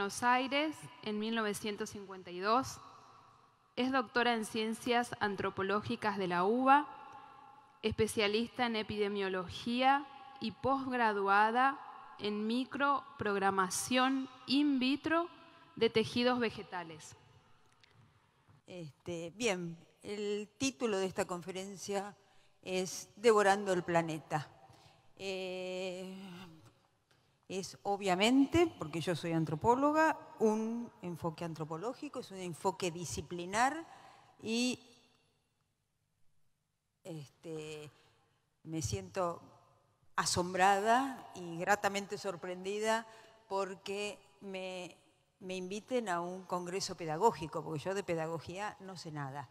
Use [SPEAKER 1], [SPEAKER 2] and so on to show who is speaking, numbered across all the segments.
[SPEAKER 1] Buenos Aires en 1952. Es doctora en Ciencias Antropológicas de la UBA, especialista en epidemiología y posgraduada en microprogramación in vitro de tejidos vegetales.
[SPEAKER 2] Bien, el título de esta conferencia es Devorando el planeta. Es obviamente, porque yo soy antropóloga, un enfoque antropológico, es un enfoque disciplinar y me siento asombrada y gratamente sorprendida porque me inviten a un congreso pedagógico, porque yo de pedagogía no sé nada.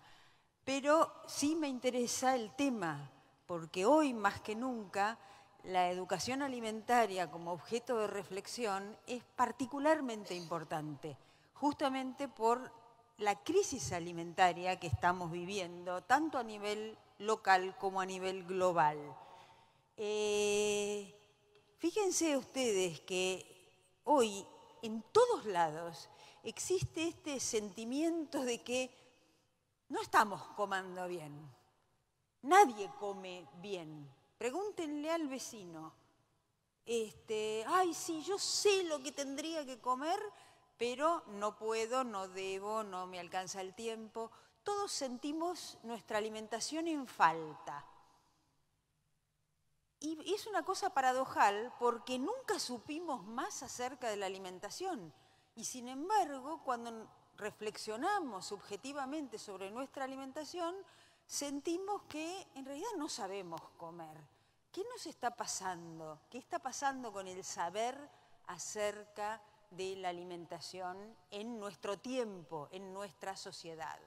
[SPEAKER 2] Pero sí me interesa el tema, porque hoy más que nunca la educación alimentaria como objeto de reflexión es particularmente importante, justamente por la crisis alimentaria que estamos viviendo, tanto a nivel local como a nivel global. Fíjense ustedes que hoy en todos lados existe este sentimiento de que no estamos comiendo bien. Nadie come bien. Pregúntenle al vecino. Ay, sí, yo sé lo que tendría que comer, pero no puedo, no debo, no me alcanza el tiempo. Todos sentimos nuestra alimentación en falta. Y es una cosa paradojal porque nunca supimos más acerca de la alimentación. Y sin embargo, cuando reflexionamos subjetivamente sobre nuestra alimentación, sentimos que en realidad no sabemos comer. ¿Qué nos está pasando? ¿Qué está pasando con el saber acerca de la alimentación en nuestro tiempo, en nuestra sociedad?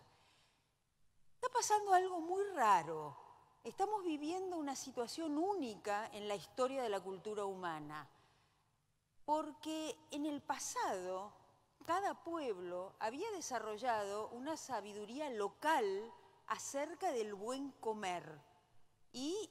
[SPEAKER 2] Está pasando algo muy raro. Estamos viviendo una situación única en la historia de la cultura humana, porque en el pasado cada pueblo había desarrollado una sabiduría local acerca del buen comer y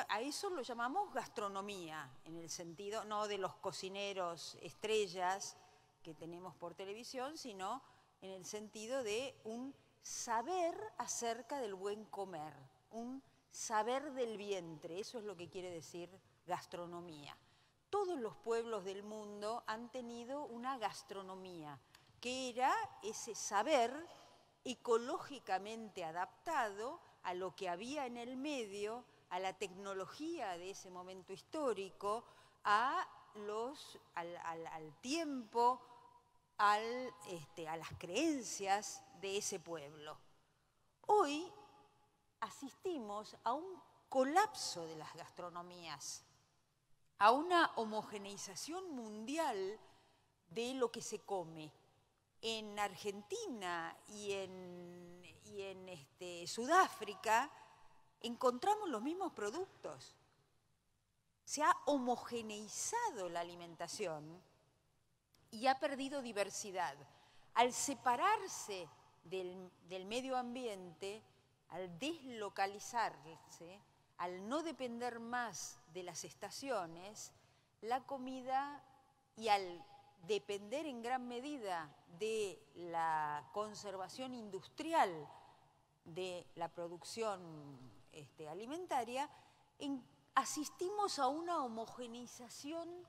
[SPEAKER 2] a eso lo llamamos gastronomía, en el sentido no de los cocineros estrellas que tenemos por televisión, sino en el sentido de un saber acerca del buen comer, un saber del vientre, eso es lo que quiere decir gastronomía. Todos los pueblos del mundo han tenido una gastronomía, que era ese saber ecológicamente adaptado a lo que había en el medio, a la tecnología de ese momento histórico, al tiempo, a las creencias de ese pueblo. Hoy asistimos a un colapso de las gastronomías, a una homogeneización mundial de lo que se come. En Argentina y en Sudáfrica encontramos los mismos productos. Se ha homogeneizado la alimentación y ha perdido diversidad. Al separarse del medio ambiente, al deslocalizarse, al no depender más de las estaciones, la comida, y al depender en gran medida de la conservación industrial de la producción alimentaria, asistimos a una homogeneización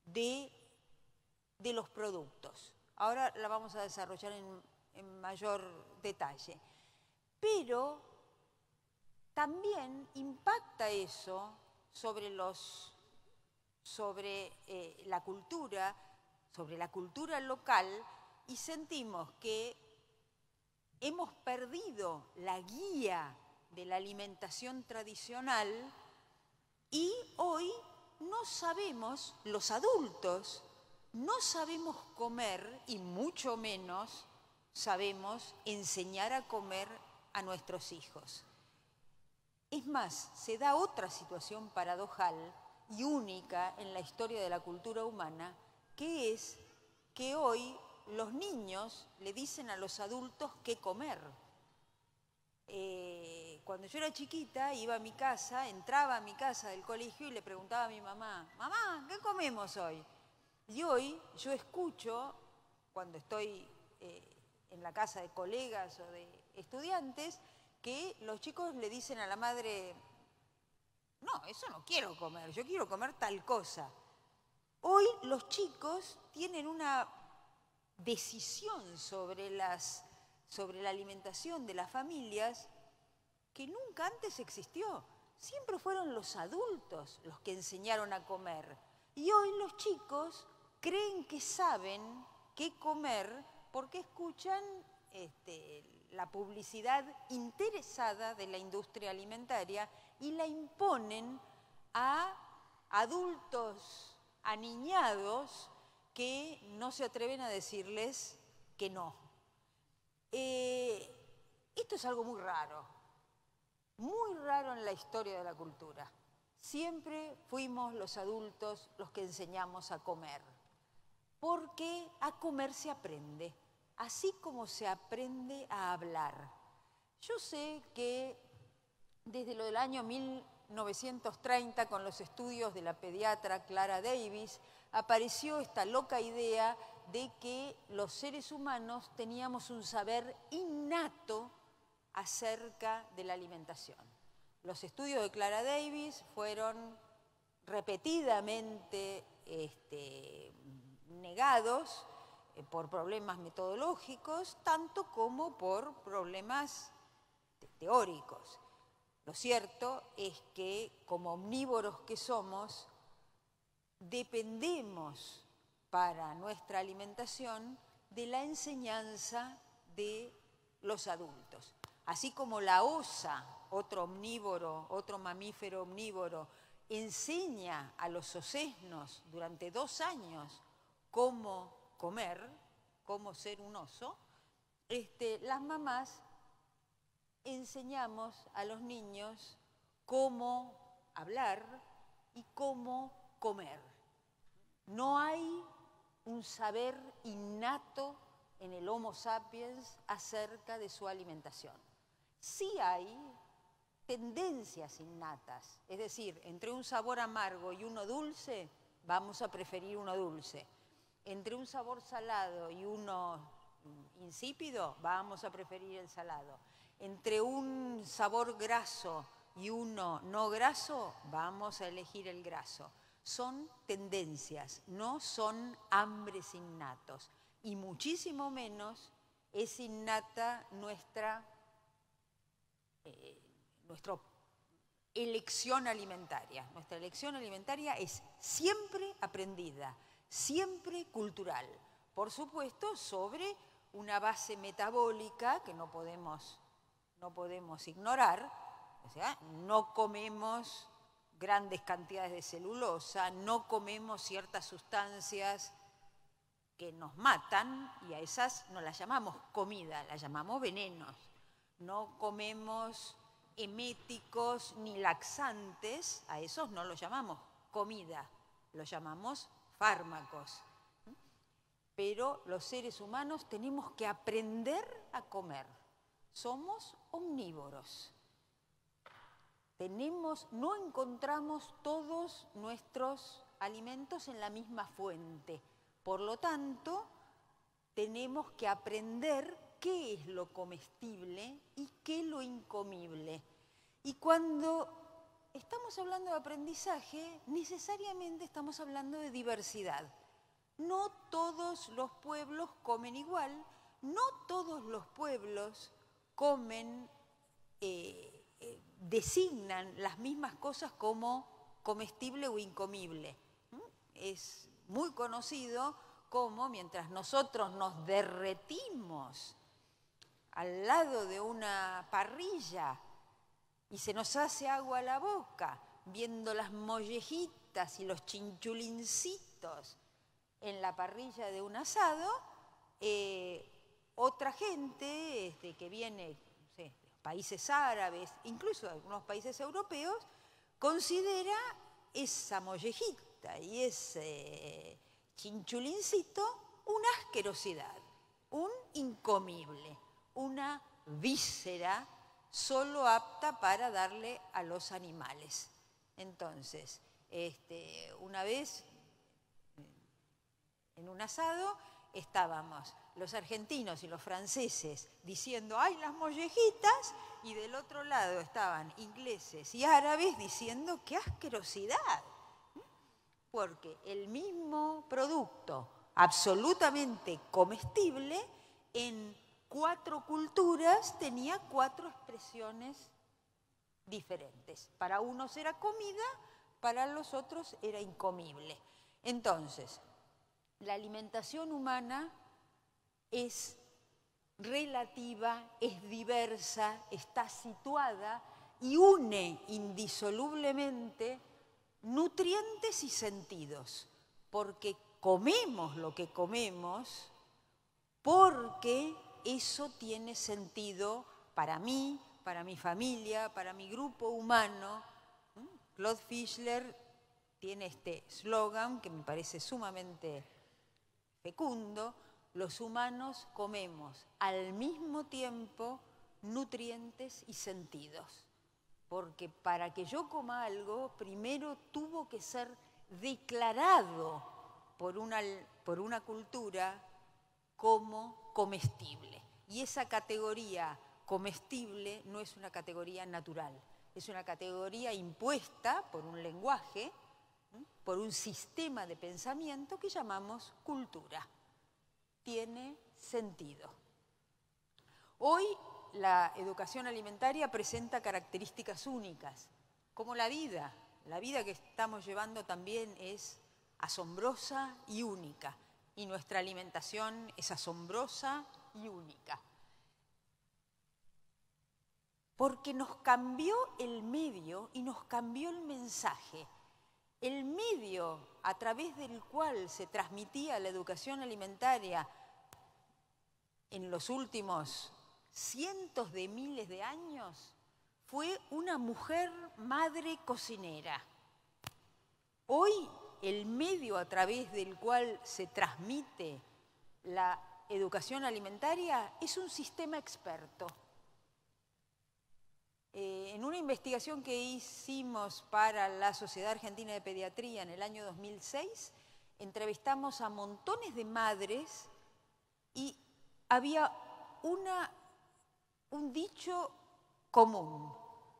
[SPEAKER 2] de los productos. Ahora la vamos a desarrollar en mayor detalle. Pero también impacta eso sobre la cultura local, y sentimos que hemos perdido la guía de la alimentación tradicional y hoy no sabemos, los adultos, no sabemos comer y mucho menos sabemos enseñar a comer a nuestros hijos. Es más, se da otra situación paradojal y única en la historia de la cultura humana, que es que hoy los niños le dicen a los adultos qué comer. Cuando yo era chiquita, iba a mi casa, entraba a mi casa del colegio y le preguntaba a mi mamá, mamá, ¿qué comemos hoy? Y hoy yo escucho, cuando estoy en la casa de colegas o de estudiantes, que los chicos le dicen a la madre, no, eso no quiero comer, yo quiero comer tal cosa. Hoy los chicos tienen una decisión sobre la alimentación de las familias que nunca antes existió. Siempre fueron los adultos los que enseñaron a comer. Y hoy los chicos creen que saben qué comer porque escuchan la publicidad interesada de la industria alimentaria y la imponen a adultos aniñados que no se atreven a decirles que no. Esto es algo muy raro en la historia de la cultura. Siempre fuimos los adultos los que enseñamos a comer, porque a comer se aprende, así como se aprende a hablar. Yo sé que desde lo del año 1930, con los estudios de la pediatra Clara Davis, apareció esta loca idea de que los seres humanos teníamos un saber innato acerca de la alimentación. Los estudios de Clara Davis fueron repetidamente negados por problemas metodológicos, tanto como por problemas teóricos. Lo cierto es que, como omnívoros que somos, dependemos para nuestra alimentación de la enseñanza de los adultos. Así como la osa, otro omnívoro, otro mamífero omnívoro, enseña a los osesnos durante 2 años cómo comer, cómo ser un oso, las mamás enseñamos a los niños cómo hablar y cómo comer. No hay un saber innato en el Homo sapiens acerca de su alimentación. Sí hay tendencias innatas, es decir, entre un sabor amargo y uno dulce, vamos a preferir uno dulce. Entre un sabor salado y uno insípido, vamos a preferir el salado. Entre un sabor graso y uno no graso, vamos a elegir el graso. Son tendencias, no son hambres innatos. Y muchísimo menos es innata nuestra elección alimentaria. Nuestra elección alimentaria es siempre aprendida, siempre cultural. Por supuesto, sobre una base metabólica que no podemos ignorar. O sea, no comemos grandes cantidades de celulosa, no comemos ciertas sustancias que nos matan, y a esas no las llamamos comida, las llamamos venenos. No comemos eméticos ni laxantes, a esos no los llamamos comida, los llamamos fármacos. Pero los seres humanos tenemos que aprender a comer. Somos omnívoros. No encontramos todos nuestros alimentos en la misma fuente. Por lo tanto, tenemos que aprender qué es lo comestible y qué es lo incomible. Y cuando estamos hablando de aprendizaje, necesariamente estamos hablando de diversidad. No todos los pueblos comen igual, no todos los pueblos comen, designan las mismas cosas como comestible o incomible. Es muy conocido cómo mientras nosotros nos derretimos al lado de una parrilla y se nos hace agua a la boca viendo las mollejitas y los chinchulincitos en la parrilla de un asado, otra gente que viene de países árabes, incluso de algunos países europeos, considera esa mollejita y ese chinchulincito una asquerosidad, un incomible, una víscera solo apta para darle a los animales. Entonces, una vez En un asado estábamos los argentinos y los franceses diciendo ¡ay, las mollejitas! Y del otro lado estaban ingleses y árabes diciendo ¡qué asquerosidad! Porque el mismo producto absolutamente comestible en 4 culturas tenía 4 expresiones diferentes. Para unos era comida, para los otros era incomible. Entonces, la alimentación humana es relativa, es diversa, está situada y une indisolublemente nutrientes y sentidos, porque comemos lo que comemos, porque eso tiene sentido para mí, para mi familia, para mi grupo humano. Claude Fischler tiene este eslogan que me parece sumamente fecundo: los humanos comemos al mismo tiempo nutrientes y sentidos. Porque para que yo coma algo, primero tuvo que ser declarado por una cultura como comestible. Y esa categoría comestible no es una categoría natural, es una categoría impuesta por un lenguaje, por un sistema de pensamiento que llamamos cultura. Tiene sentido. Hoy la educación alimentaria presenta características únicas, como la vida. La vida que estamos llevando también es asombrosa y única, y nuestra alimentación es asombrosa y única. Porque nos cambió el medio y nos cambió el mensaje. El medio a través del cual se transmitía la educación alimentaria en los últimos cientos de miles de años fue una mujer madre cocinera. Hoy el medio a través del cual se transmite la educación alimentaria es un sistema experto. En una investigación que hicimos para la Sociedad Argentina de Pediatría en el año 2006, entrevistamos a montones de madres y había un dicho común: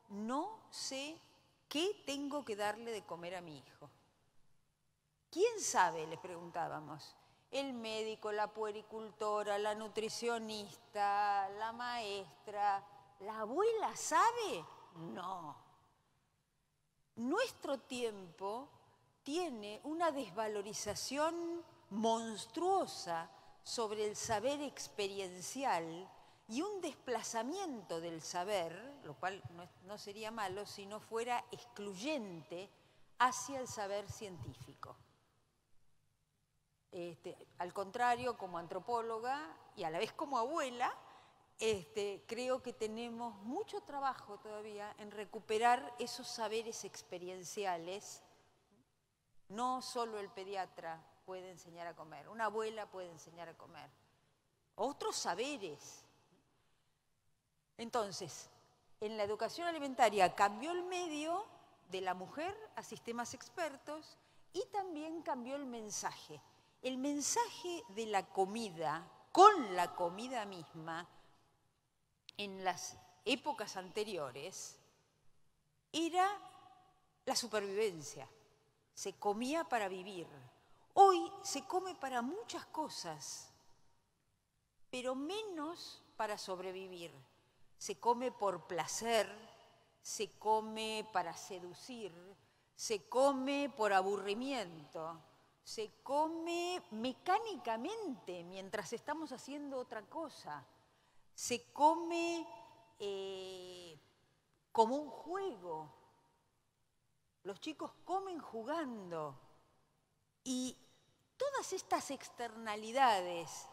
[SPEAKER 2] no sé qué tengo que darle de comer a mi hijo. ¿Quién sabe?, les preguntábamos. El médico, la puericultora, la nutricionista, la maestra. ¿La abuela sabe? No. Nuestro tiempo tiene una desvalorización monstruosa sobre el saber experiencial y un desplazamiento del saber, lo cual no sería malo si no fuera excluyente, hacia el saber científico. Al contrario, como antropóloga y a la vez como abuela, creo que tenemos mucho trabajo todavía en recuperar esos saberes experienciales. No solo el pediatra puede enseñar a comer, una abuela puede enseñar a comer. Otros saberes. Entonces, en la educación alimentaria cambió el medio de la mujer a sistemas expertos y también cambió el mensaje. El mensaje de la comida, con la comida misma, en las épocas anteriores, era la supervivencia. Se comía para vivir. Hoy se come para muchas cosas, pero menos para sobrevivir. Se come por placer, se come para seducir, se come por aburrimiento, se come mecánicamente mientras estamos haciendo otra cosa. Se come como un juego. Los chicos comen jugando. Y todas estas externalidades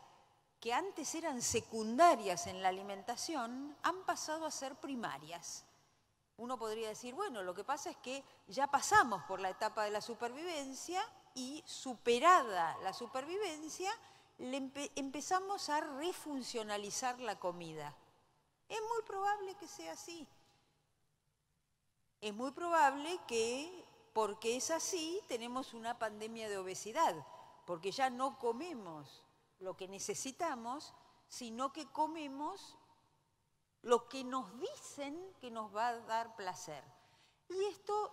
[SPEAKER 2] que antes eran secundarias en la alimentación han pasado a ser primarias. Uno podría decir, bueno, lo que pasa es que ya pasamos por la etapa de la supervivencia y, superada la supervivencia, empezamos a refuncionalizar la comida. Es muy probable que sea así. Es muy probable que, porque es así, tenemos una pandemia de obesidad, porque ya no comemos lo que necesitamos, sino que comemos lo que nos dicen que nos va a dar placer. Y esto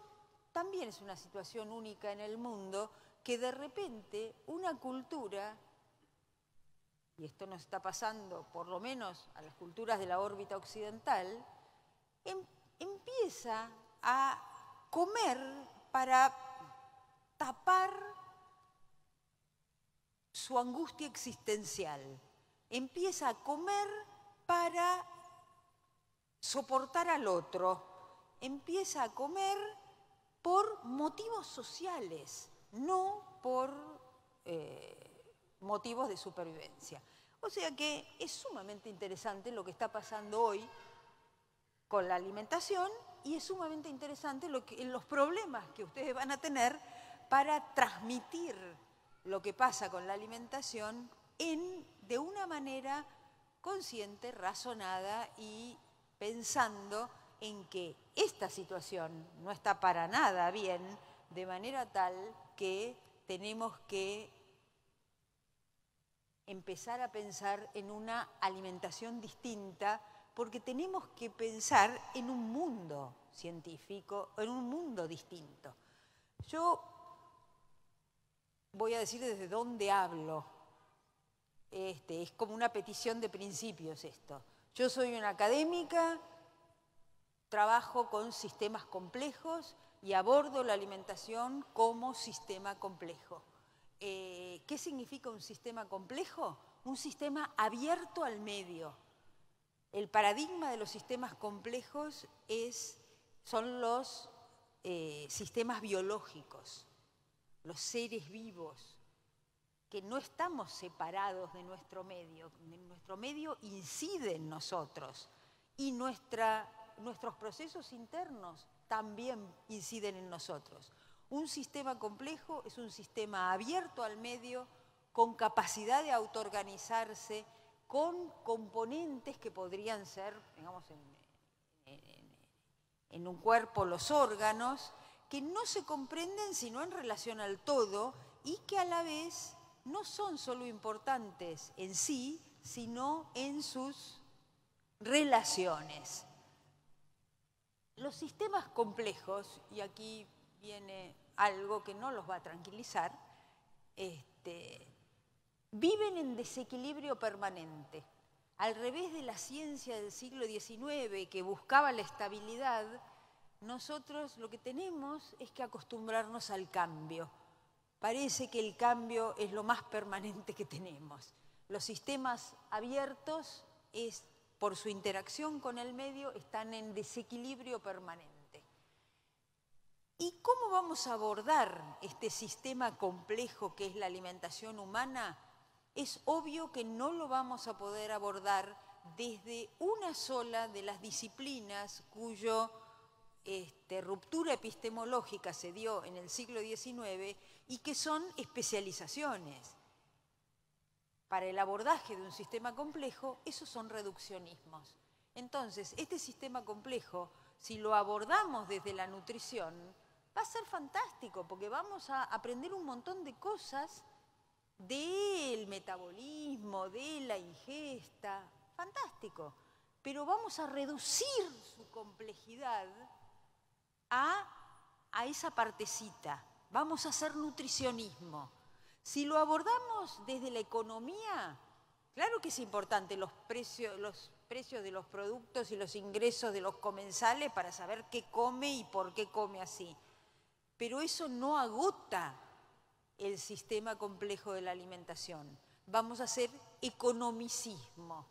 [SPEAKER 2] también es una situación única en el mundo, que de repente una cultura, y esto nos está pasando por lo menos a las culturas de la órbita occidental, empieza a comer para tapar su angustia existencial. Empieza a comer para soportar al otro. Empieza a comer por motivos sociales, no por motivos de supervivencia. O sea que es sumamente interesante lo que está pasando hoy con la alimentación y es sumamente interesante los problemas que ustedes van a tener para transmitir lo que pasa con la alimentación de una manera consciente, razonada y pensando en que esta situación no está para nada bien, de manera tal que tenemos que empezar a pensar en una alimentación distinta, porque tenemos que pensar en un mundo científico, en un mundo distinto. Yo voy a decir desde dónde hablo. Es como una petición de principios esto. Yo soy una académica, trabajo con sistemas complejos y abordo la alimentación como sistema complejo. ¿Qué significa un sistema complejo? Un sistema abierto al medio. El paradigma de los sistemas complejos son los sistemas biológicos, los seres vivos, que no estamos separados de nuestro medio. Nuestro medio incide en nosotros y nuestros procesos internos también inciden en nosotros. Un sistema complejo es un sistema abierto al medio, con capacidad de autoorganizarse, con componentes que podrían ser, digamos, en un cuerpo los órganos, que no se comprenden sino en relación al todo y que a la vez no son solo importantes en sí, sino en sus relaciones. Los sistemas complejos, y aquí viene algo que no los va a tranquilizar, viven en desequilibrio permanente. Al revés de la ciencia del siglo XIX, que buscaba la estabilidad, nosotros lo que tenemos es que acostumbrarnos al cambio. Parece que el cambio es lo más permanente que tenemos. Los sistemas abiertos, por su interacción con el medio, están en desequilibrio permanente. ¿Y cómo vamos a abordar este sistema complejo que es la alimentación humana? Es obvio que no lo vamos a poder abordar desde una sola de las disciplinas cuya ruptura epistemológica se dio en el siglo XIX y que son especializaciones. Para el abordaje de un sistema complejo, esos son reduccionismos. Entonces, este sistema complejo, si lo abordamos desde la nutrición, va a ser fantástico, porque vamos a aprender un montón de cosas del metabolismo, de la ingesta, fantástico. Pero vamos a reducir su complejidad a esa partecita. Vamos a hacer nutricionismo. Si lo abordamos desde la economía, claro que es importante los precios de los productos y los ingresos de los comensales para saber qué come y por qué come así. Pero eso no agota el sistema complejo de la alimentación. Vamos a hacer economicismo.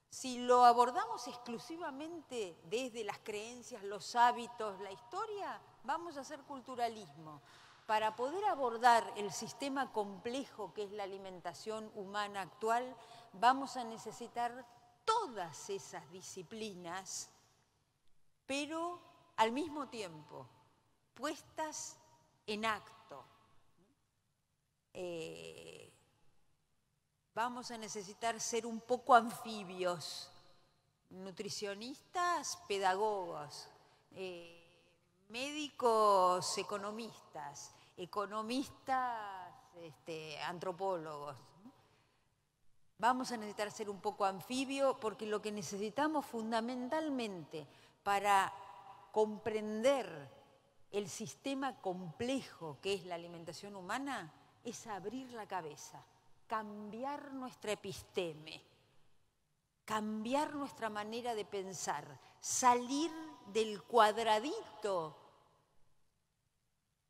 [SPEAKER 2] Si lo abordamos exclusivamente desde las creencias, los hábitos, la historia, vamos a hacer culturalismo. Para poder abordar el sistema complejo que es la alimentación humana actual, vamos a necesitar todas esas disciplinas, pero al mismo tiempo puestas en acto. Vamos a necesitar ser un poco anfibios, nutricionistas, pedagogos, médicos, economistas, antropólogos. Vamos a necesitar ser un poco anfibio porque lo que necesitamos fundamentalmente para comprender el sistema complejo que es la alimentación humana es abrir la cabeza, cambiar nuestra episteme, cambiar nuestra manera de pensar, salir del cuadradito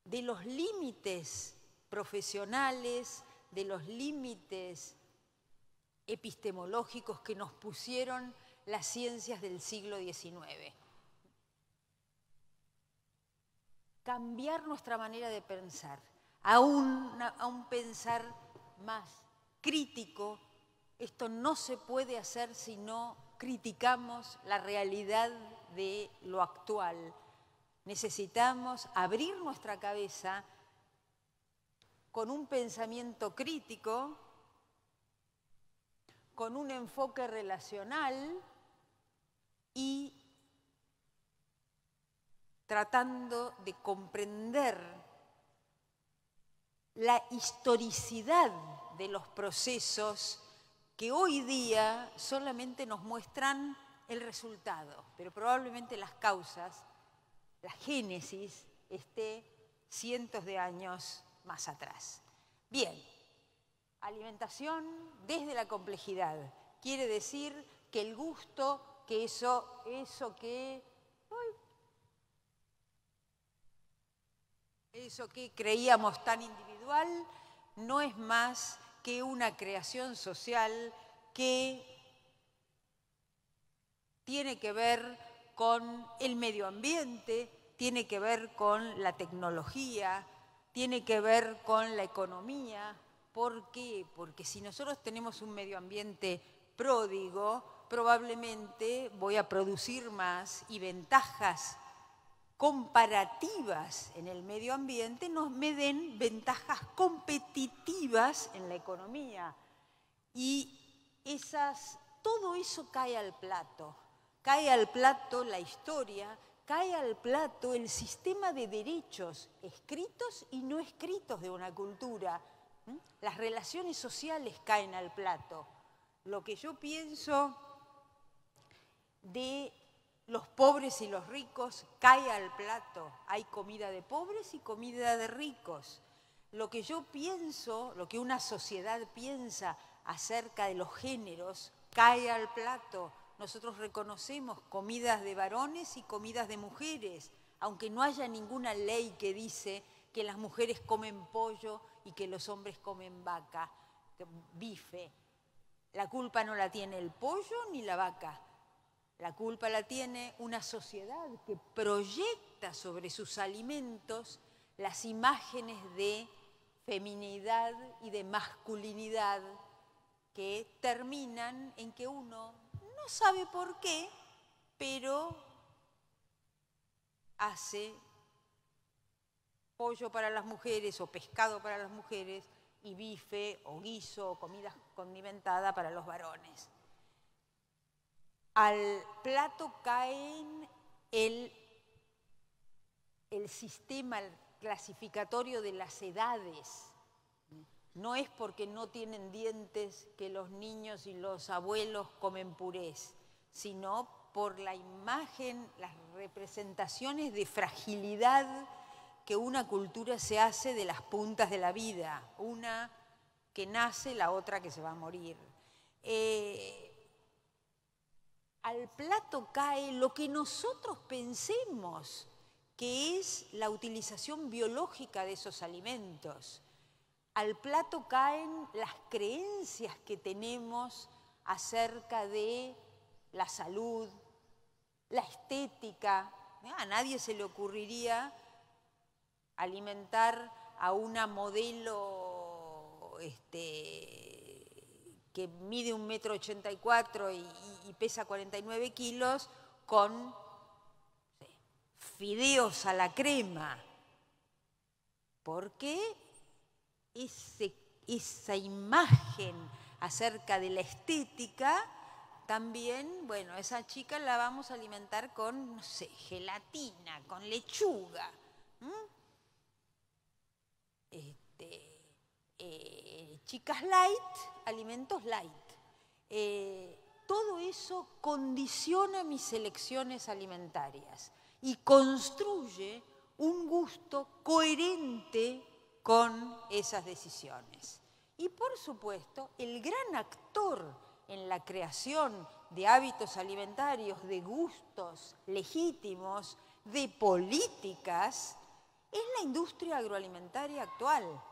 [SPEAKER 2] de los límites profesionales, de los límites epistemológicos que nos pusieron las ciencias del siglo XIX. Cambiar nuestra manera de pensar a un pensar más crítico. Esto no se puede hacer si no criticamos la realidad de lo actual. Necesitamos abrir nuestra cabeza con un pensamiento crítico, con un enfoque relacional y tratando de comprender la historicidad de los procesos que hoy día solamente nos muestran el resultado, pero probablemente las causas, la génesis, esté cientos de años más atrás. Bien, alimentación desde la complejidad. Quiere decir que el gusto, que eso que creíamos tan individual, no es más que una creación social que tiene que ver con el medio ambiente, tiene que ver con la tecnología, tiene que ver con la economía. ¿Por qué? Porque si nosotros tenemos un medio ambiente pródigo, probablemente voy a producir más y ventajas comparativas en el medio ambiente me den ventajas competitivas en la economía. Y todo eso cae al plato. Cae al plato la historia, cae al plato el sistema de derechos escritos y no escritos de una cultura. Las relaciones sociales caen al plato. Lo que yo pienso de los pobres y los ricos cae al plato. Hay comida de pobres y comida de ricos. Lo que yo pienso, lo que una sociedad piensa acerca de los géneros, cae al plato. Nosotros reconocemos comidas de varones y comidas de mujeres, aunque no haya ninguna ley que dice que las mujeres comen pollo y que los hombres comen vaca, bife. La culpa no la tiene el pollo ni la vaca. La culpa la tiene una sociedad que proyecta sobre sus alimentos las imágenes de feminidad y de masculinidad que terminan en que uno no sabe por qué, pero hace pollo para las mujeres o pescado para las mujeres y bife o guiso o comida condimentada para los varones. Al plato caen el sistema clasificatorio de las edades. No es porque no tienen dientes que los niños y los abuelos comen purés, sino por la imagen, las representaciones de fragilidad que una cultura se hace de las puntas de la vida, una que nace, la otra que se va a morir. Al plato cae lo que nosotros pensemos que es la utilización biológica de esos alimentos. Al plato caen las creencias que tenemos acerca de la salud, la estética. A nadie se le ocurriría alimentar a una modelo que mide 1,84 m y pesa 49 kilos con fideos a la crema. Porque esa imagen acerca de la estética también, bueno, esa chica la vamos a alimentar con, no sé, gelatina, con lechuga. chicas light, alimentos light. Todo eso condiciona mis elecciones alimentarias y construye un gusto coherente con esas decisiones. Y por supuesto, el gran actor en la creación de hábitos alimentarios, de gustos legítimos, de políticas, es la industria agroalimentaria actual.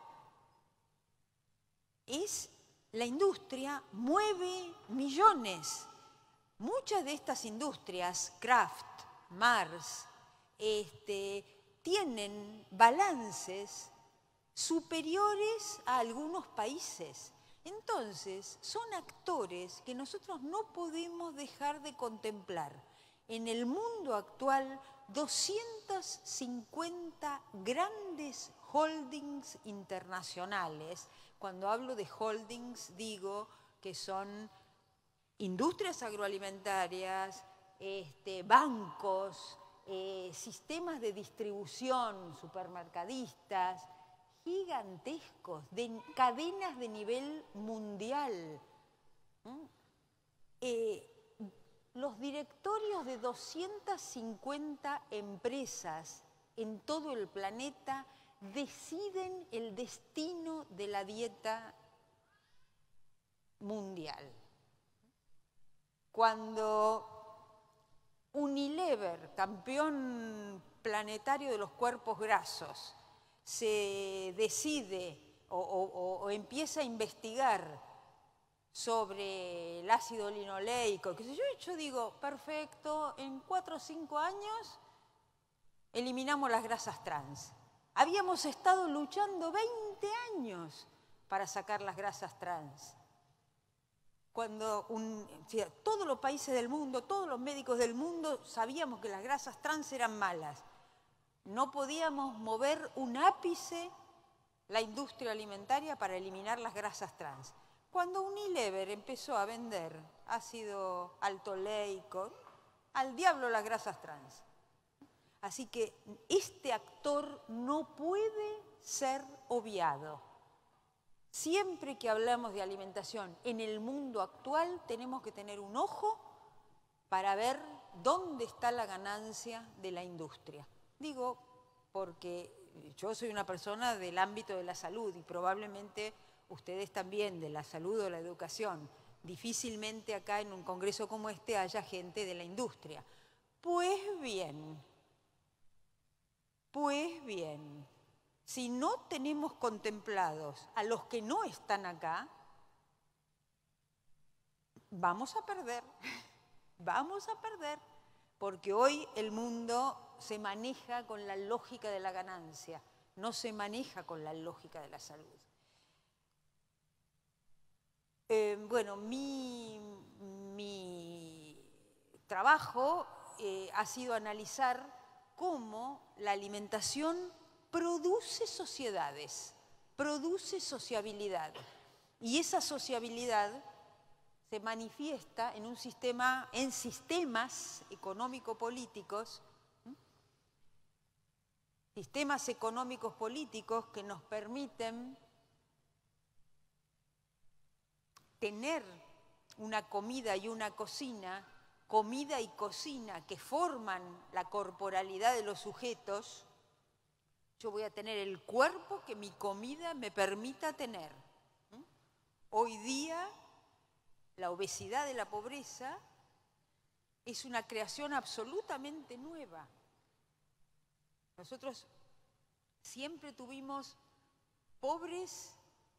[SPEAKER 2] La industria mueve millones. Muchas de estas industrias, Kraft, Mars, tienen balances superiores a algunos países. Entonces, son actores que nosotros no podemos dejar de contemplar. En el mundo actual, 250 grandes holdings internacionales. Cuando hablo de holdings, digo que son industrias agroalimentarias, bancos, sistemas de distribución, supermercadistas, gigantescos, de cadenas de nivel mundial. Los directorios de 250 empresas en todo el planeta deciden el destino de la dieta mundial. Cuando Unilever, campeón planetario de los cuerpos grasos, se decide o empieza a investigar sobre el ácido linoleico, qué sé yo digo, perfecto, en 4 o 5 años eliminamos las grasas trans. Habíamos estado luchando 20 años para sacar las grasas trans. Cuando todos los países del mundo, todos los médicos del mundo sabíamos que las grasas trans eran malas. No podíamos mover un ápice la industria alimentaria para eliminar las grasas trans. Cuando Unilever empezó a vender ácido altoleico, al diablo las grasas trans. Así que este actor no puede ser obviado. Siempre que hablamos de alimentación en el mundo actual, tenemos que tener un ojo para ver dónde está la ganancia de la industria. Digo, porque yo soy una persona del ámbito de la salud y probablemente ustedes también, de la salud o la educación. Difícilmente acá en un congreso como este haya gente de la industria. Pues bien, si no tenemos contemplados a los que no están acá, vamos a perder, porque hoy el mundo se maneja con la lógica de la ganancia, no se maneja con la lógica de la salud. Bueno, mi trabajo ha sido analizar cómo la alimentación produce sociedades, produce sociabilidad. Y esa sociabilidad se manifiesta en sistemas económico-políticos, que nos permiten tener una comida y una cocina, comida y cocina que forman la corporalidad de los sujetos. Yo voy a tener el cuerpo que mi comida me permita tener. Hoy día, la obesidad y la pobreza es una creación absolutamente nueva. Nosotros siempre tuvimos pobres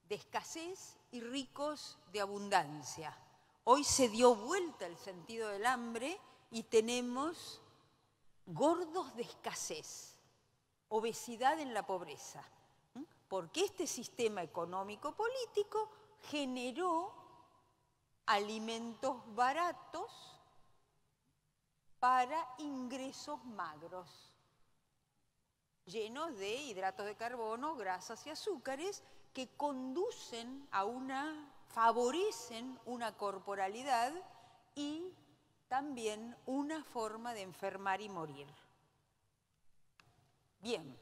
[SPEAKER 2] de escasez y ricos de abundancia. Hoy se dio vuelta el sentido del hambre y tenemos gordos de escasez, obesidad en la pobreza, porque este sistema económico-político generó alimentos baratos para ingresos magros, llenos de hidratos de carbono, grasas y azúcares que conducen favorecen una corporalidad y también una forma de enfermar y morir. Bien.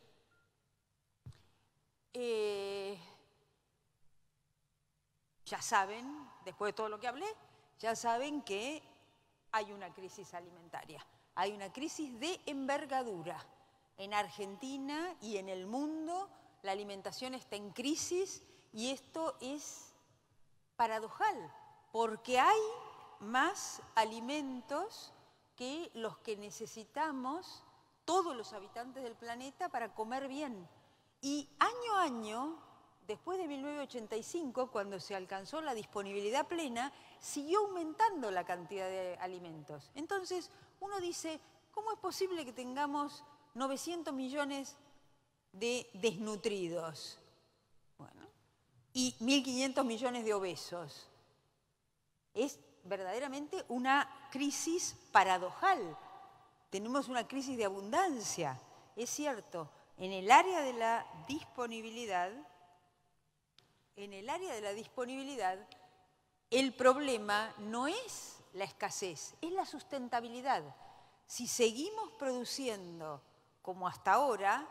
[SPEAKER 2] ya saben, después de todo lo que hablé, ya saben que hay una crisis alimentaria. Hay una crisis de envergadura. En Argentina y en el mundo la alimentación está en crisis y esto es paradojal, porque hay más alimentos que los que necesitamos todos los habitantes del planeta para comer bien. Y año a año, después de 1985, cuando se alcanzó la disponibilidad plena, siguió aumentando la cantidad de alimentos. Entonces, uno dice, ¿cómo es posible que tengamos 900 millones de desnutridos? Bueno, y 1.500 millones de obesos. Es verdaderamente una crisis paradojal. Tenemos una crisis de abundancia. Es cierto, en el área de la disponibilidad, el problema no es la escasez, es la sustentabilidad. Si seguimos produciendo como hasta ahora,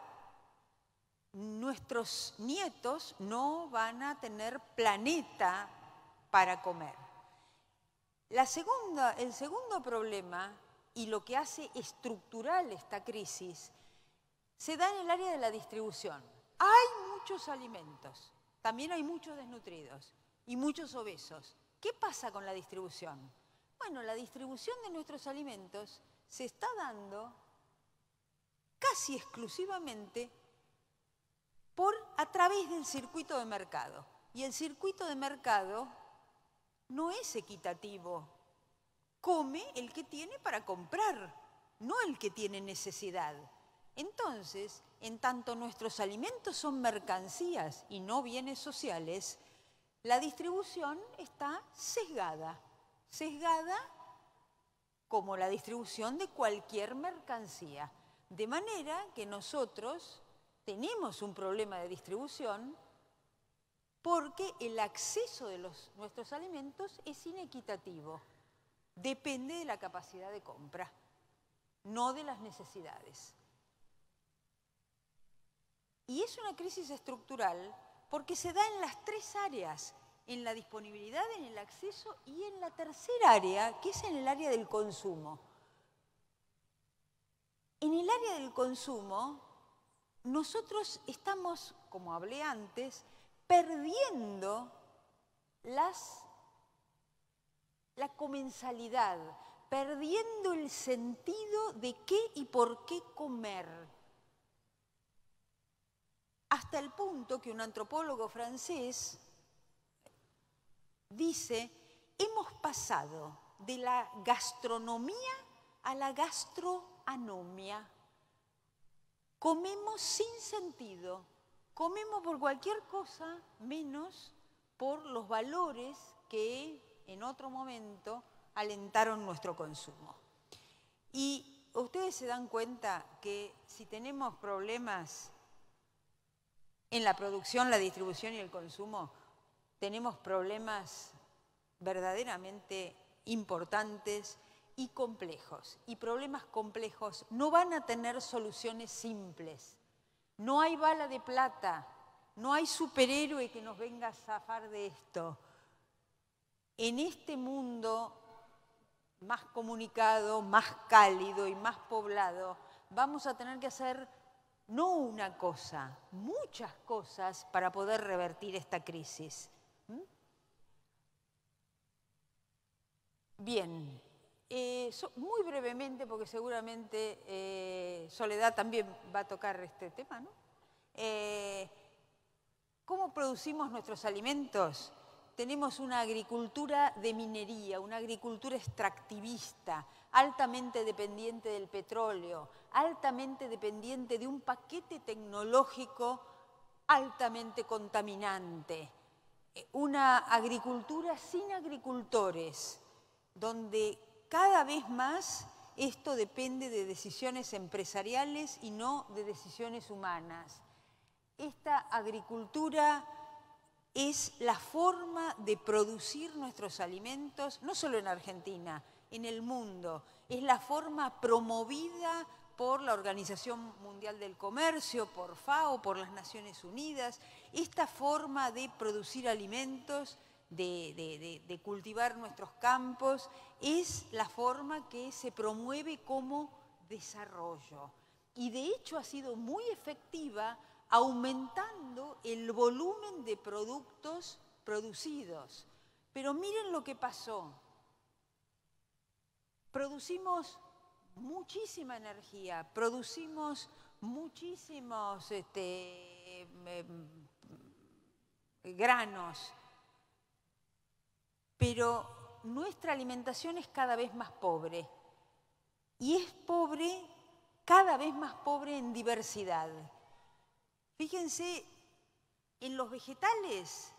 [SPEAKER 2] nuestros nietos no van a tener planeta para comer. El segundo problema, y lo que hace estructural esta crisis, se da en el área de la distribución. Hay muchos alimentos, también hay muchos desnutridos y muchos obesos. ¿Qué pasa con la distribución? Bueno, la distribución de nuestros alimentos se está dando casi exclusivamente a través del circuito de mercado. Y el circuito de mercado no es equitativo. Come el que tiene para comprar, no el que tiene necesidad. Entonces, en tanto nuestros alimentos son mercancías y no bienes sociales, la distribución está sesgada. Sesgada como la distribución de cualquier mercancía. De manera que nosotros tenemos un problema de distribución porque el acceso de nuestros alimentos es inequitativo. Depende de la capacidad de compra, no de las necesidades. Y es una crisis estructural porque se da en las tres áreas, en la disponibilidad, en el acceso y en la tercera área, que es en el área del consumo. En el área del consumo, nosotros estamos, como hablé antes, perdiendo la comensalidad, perdiendo el sentido de qué y por qué comer. Hasta el punto que un antropólogo francés dice, hemos pasado de la gastronomía a la gastroanomia. Comemos sin sentido, comemos por cualquier cosa menos por los valores que en otro momento alentaron nuestro consumo. Y ustedes se dan cuenta que si tenemos problemas en la producción, la distribución y el consumo, tenemos problemas verdaderamente importantes y complejos. Y problemas complejos no van a tener soluciones simples. No hay bala de plata, no hay superhéroe que nos venga a zafar de esto. En este mundo más comunicado, más cálido y más poblado, vamos a tener que hacer no una cosa, muchas cosas para poder revertir esta crisis. Bien, muy brevemente, porque seguramente Soledad también va a tocar este tema, ¿no? ¿Cómo producimos nuestros alimentos? Tenemos una agricultura de minería, una agricultura extractivista, altamente dependiente del petróleo, altamente dependiente de un paquete tecnológico altamente contaminante. Una agricultura sin agricultores, donde cada vez más esto depende de decisiones empresariales y no de decisiones humanas. Esta agricultura es la forma de producir nuestros alimentos, no solo en Argentina, en el mundo. Es la forma promovida por la Organización Mundial del Comercio, por FAO, por las Naciones Unidas. Esta forma de producir alimentos de cultivar nuestros campos, es la forma que se promueve como desarrollo. Y de hecho ha sido muy efectiva, aumentando el volumen de productos producidos. Pero miren lo que pasó. Producimos muchísima energía, producimos muchísimos granos, pero nuestra alimentación es cada vez más pobre. Y es pobre, cada vez más pobre en diversidad. Fíjense, en los vegetales,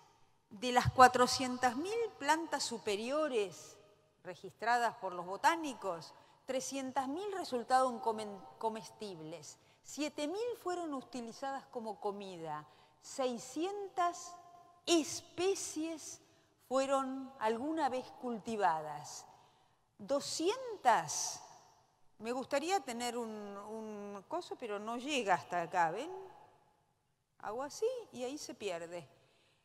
[SPEAKER 2] de las 400.000 plantas superiores registradas por los botánicos, 300.000 resultaron comestibles, 7.000 fueron utilizadas como comida, 600 especies fueron alguna vez cultivadas, 200, me gustaría tener un coso, pero no llega hasta acá, ¿ven? Hago así y ahí se pierde.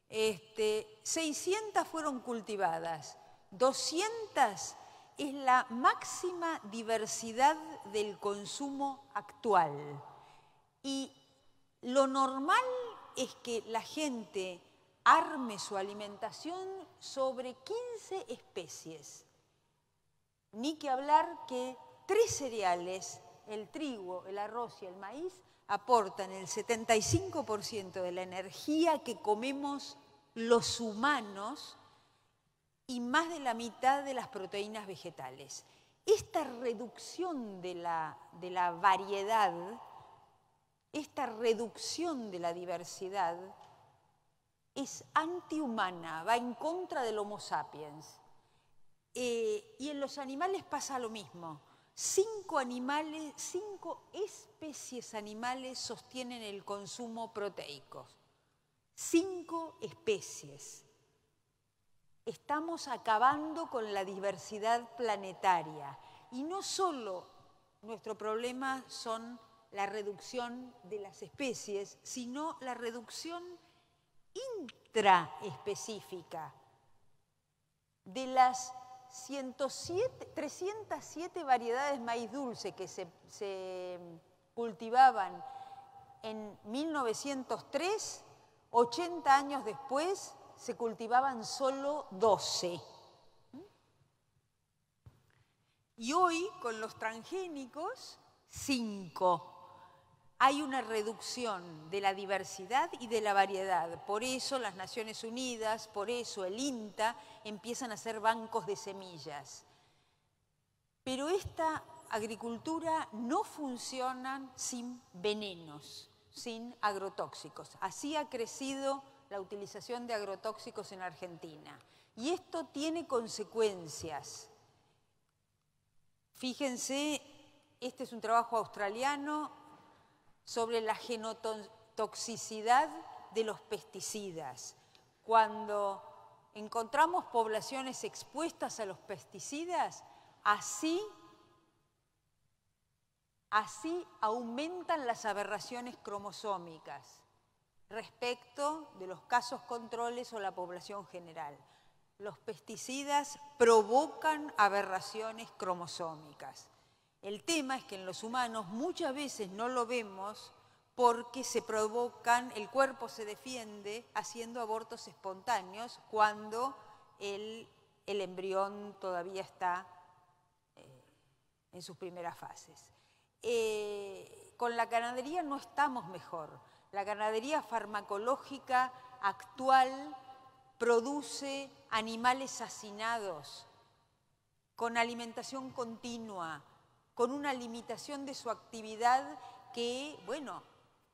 [SPEAKER 2] 600 fueron cultivadas, 200 es la máxima diversidad del consumo actual. Y lo normal es que la gente arme su alimentación sobre 15 especies. Ni que hablar que 3 cereales, el trigo, el arroz y el maíz, aportan el 75% de la energía que comemos los humanos y más de la mitad de las proteínas vegetales. Esta reducción de la variedad, esta reducción de la diversidad, es antihumana, va en contra del Homo sapiens. Y en los animales pasa lo mismo. 5 especies animales sostienen el consumo proteico. 5 especies. Estamos acabando con la diversidad planetaria. Y no solo nuestro problema son la reducción de las especies, sino la reducción intraespecífica. De las 307 variedades de maíz dulce que se cultivaban en 1903, 80 años después se cultivaban solo 12. Y hoy, con los transgénicos, 5. Hay una reducción de la diversidad y de la variedad. Por eso las Naciones Unidas, por eso el INTA, empiezan a hacer bancos de semillas. Pero esta agricultura no funciona sin venenos, sin agrotóxicos. Así ha crecido la utilización de agrotóxicos en Argentina. Y esto tiene consecuencias. Fíjense, este es un trabajo australiano sobre la genotoxicidad de los pesticidas. Cuando encontramos poblaciones expuestas a los pesticidas, así aumentan las aberraciones cromosómicas respecto de los casos controles o la población general. Los pesticidas provocan aberraciones cromosómicas. El tema es que en los humanos muchas veces no lo vemos porque se provocan, el cuerpo se defiende haciendo abortos espontáneos cuando el embrión todavía está en sus primeras fases. Con la ganadería no estamos mejor. La ganadería farmacológica actual produce animales hacinados con alimentación continua, con una limitación de su actividad que, bueno,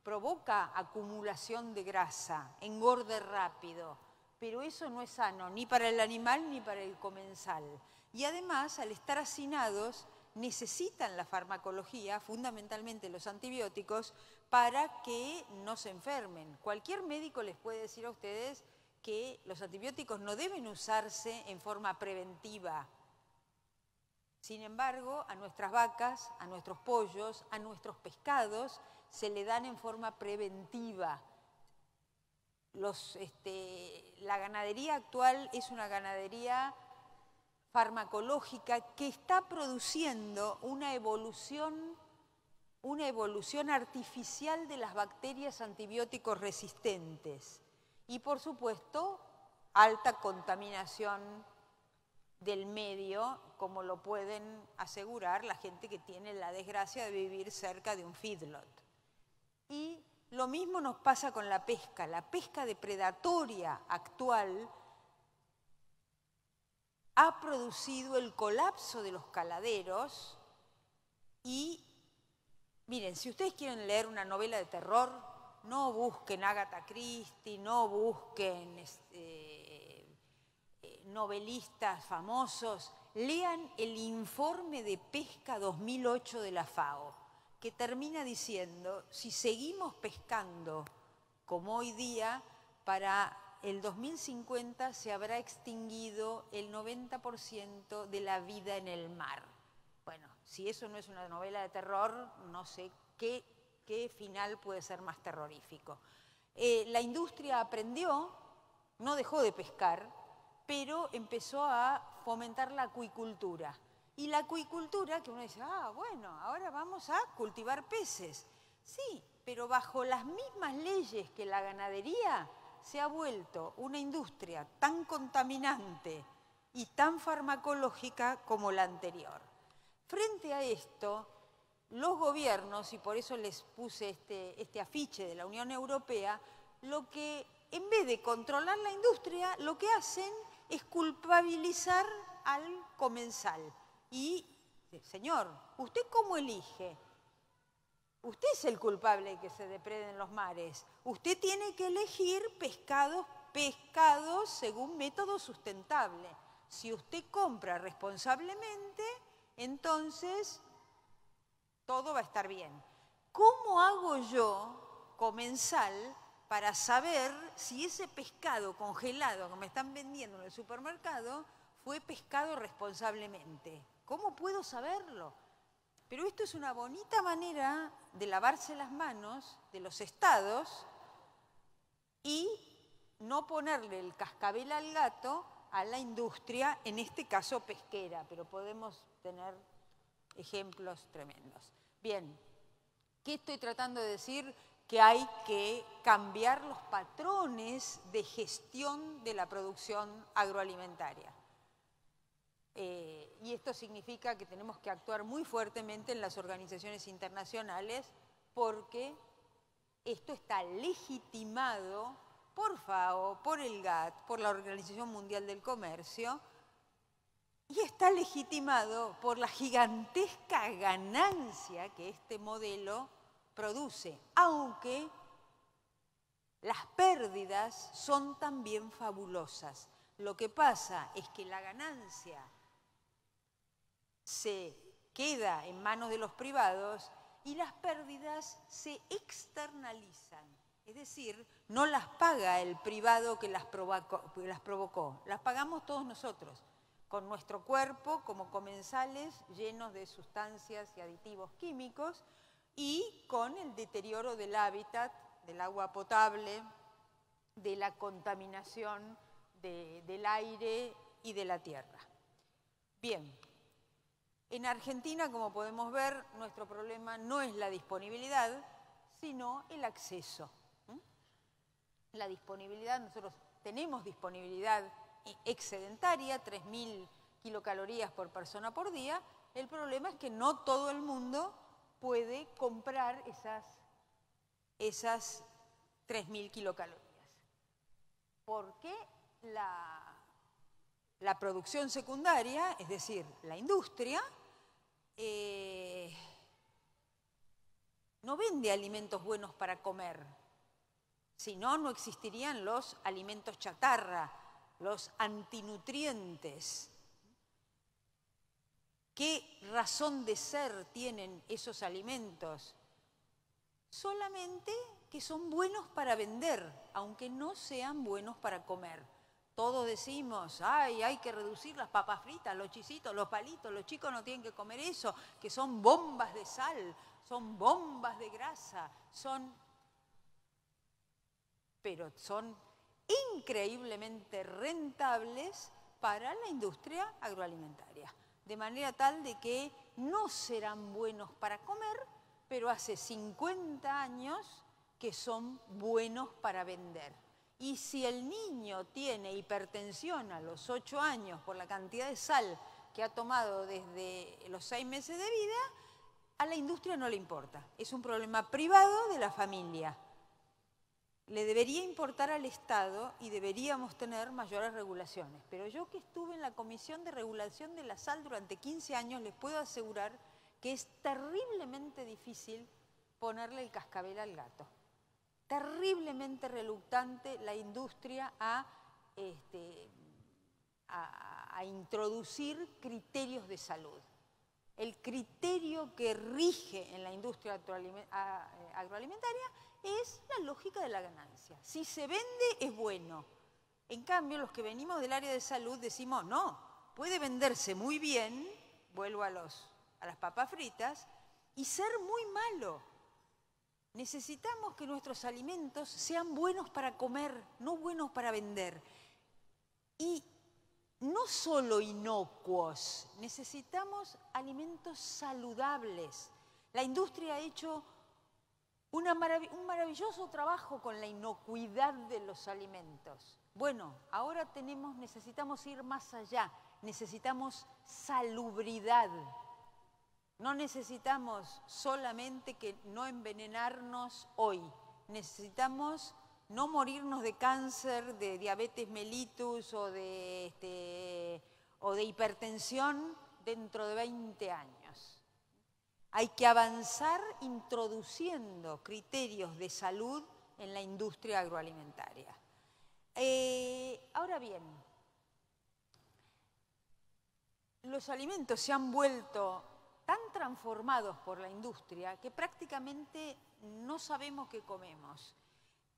[SPEAKER 2] provoca acumulación de grasa, engorde rápido, pero eso no es sano ni para el animal ni para el comensal. Y además, al estar hacinados, necesitan la farmacología, fundamentalmente los antibióticos, para que no se enfermen. Cualquier médico les puede decir a ustedes que los antibióticos no deben usarse en forma preventiva. Sin embargo, a nuestras vacas, a nuestros pollos, a nuestros pescados, se le dan en forma preventiva. la ganadería actual es una ganadería farmacológica que está produciendo una evolución artificial de las bacterias antibióticos resistentes y, por supuesto, alta contaminación del medio, como lo pueden asegurar la gente que tiene la desgracia de vivir cerca de un feedlot. Y lo mismo nos pasa con la pesca. La pesca depredatoria actual ha producido el colapso de los caladeros y, miren, si ustedes quieren leer una novela de terror, no busquen Agatha Christie, no busquen novelistas famosos, lean el informe de pesca 2008 de la FAO, que termina diciendo, si seguimos pescando como hoy día, para el 2050 se habrá extinguido el 90% de la vida en el mar. Bueno, si eso no es una novela de terror, no sé qué final puede ser más terrorífico. La industria aprendió, no dejó de pescar, pero empezó a fomentar la acuicultura. Y la acuicultura, que uno dice, bueno, ahora vamos a cultivar peces. Sí, pero bajo las mismas leyes que la ganadería, se ha vuelto una industria tan contaminante y tan farmacológica como la anterior. Frente a esto, los gobiernos, y por eso les puse este afiche de la Unión Europea, lo que, en vez de controlar la industria, lo que hacen es culpabilizar al comensal. Y, señor, ¿usted cómo elige? Usted es el culpable de que se depreden los mares. Usted tiene que elegir pescados según método sustentable. Si usted compra responsablemente, entonces todo va a estar bien. ¿Cómo hago yo, comensal, para saber si ese pescado congelado que me están vendiendo en el supermercado fue pescado responsablemente? ¿Cómo puedo saberlo? Pero esto es una bonita manera de lavarse las manos de los estados y no ponerle el cascabel al gato a la industria, en este caso pesquera, pero podemos tener ejemplos tremendos. Bien, ¿qué estoy tratando de decir? Que hay que cambiar los patrones de gestión de la producción agroalimentaria. Y esto significa que tenemos que actuar muy fuertemente en las organizaciones internacionales porque esto está legitimado por FAO, por el GATT, por la Organización Mundial del Comercio y está legitimado por la gigantesca ganancia que este modelo produce, aunque las pérdidas son también fabulosas. Lo que pasa es que la ganancia se queda en manos de los privados y las pérdidas se externalizan. Es decir, no las paga el privado que las provocó, las pagamos todos nosotros, con nuestro cuerpo como comensales llenos de sustancias y aditivos químicos y con el deterioro del hábitat, del agua potable, de la contaminación del aire y de la tierra. Bien. En Argentina, como podemos ver, nuestro problema no es la disponibilidad, sino el acceso. La disponibilidad, nosotros tenemos disponibilidad excedentaria, 3.000 kilocalorías por persona por día. El problema es que no todo el mundo puede comprar esas 3.000 kilocalorías. Porque la producción secundaria, es decir, la industria, no vende alimentos buenos para comer, si no, no existirían los alimentos chatarra, los antinutrientes. ¿Qué razón de ser tienen esos alimentos? Solamente que son buenos para vender, aunque no sean buenos para comer. Todos decimos, ay, hay que reducir las papas fritas, los chisitos, los palitos, los chicos no tienen que comer eso, que son bombas de sal, son bombas de grasa, pero son increíblemente rentables para la industria agroalimentaria. De manera tal de que no serán buenos para comer, pero hace 50 años que son buenos para vender. Y si el niño tiene hipertensión a los 8 años por la cantidad de sal que ha tomado desde los 6 meses de vida, a la industria no le importa. Es un problema privado de la familia. Le debería importar al Estado y deberíamos tener mayores regulaciones. Pero yo que estuve en la Comisión de Regulación de la Sal durante 15 años, les puedo asegurar que es terriblemente difícil ponerle el cascabel al gato. Terriblemente reluctante la industria a introducir criterios de salud. El criterio que rige en la industria agroalimentaria es la lógica de la ganancia. Si se vende, es bueno. En cambio, los que venimos del área de salud decimos, no, puede venderse muy bien, vuelvo a las papas fritas, y ser muy malo. Necesitamos que nuestros alimentos sean buenos para comer, no buenos para vender. Y no solo inocuos, necesitamos alimentos saludables. La industria ha hecho un maravilloso trabajo con la inocuidad de los alimentos. Bueno, ahora necesitamos ir más allá, necesitamos salubridad. No necesitamos solamente que no envenenarnos hoy, necesitamos no morirnos de cáncer, de diabetes mellitus o de hipertensión dentro de 20 años. Hay que avanzar introduciendo criterios de salud en la industria agroalimentaria. Ahora bien, los alimentos se han vuelto tan transformados por la industria que prácticamente no sabemos qué comemos.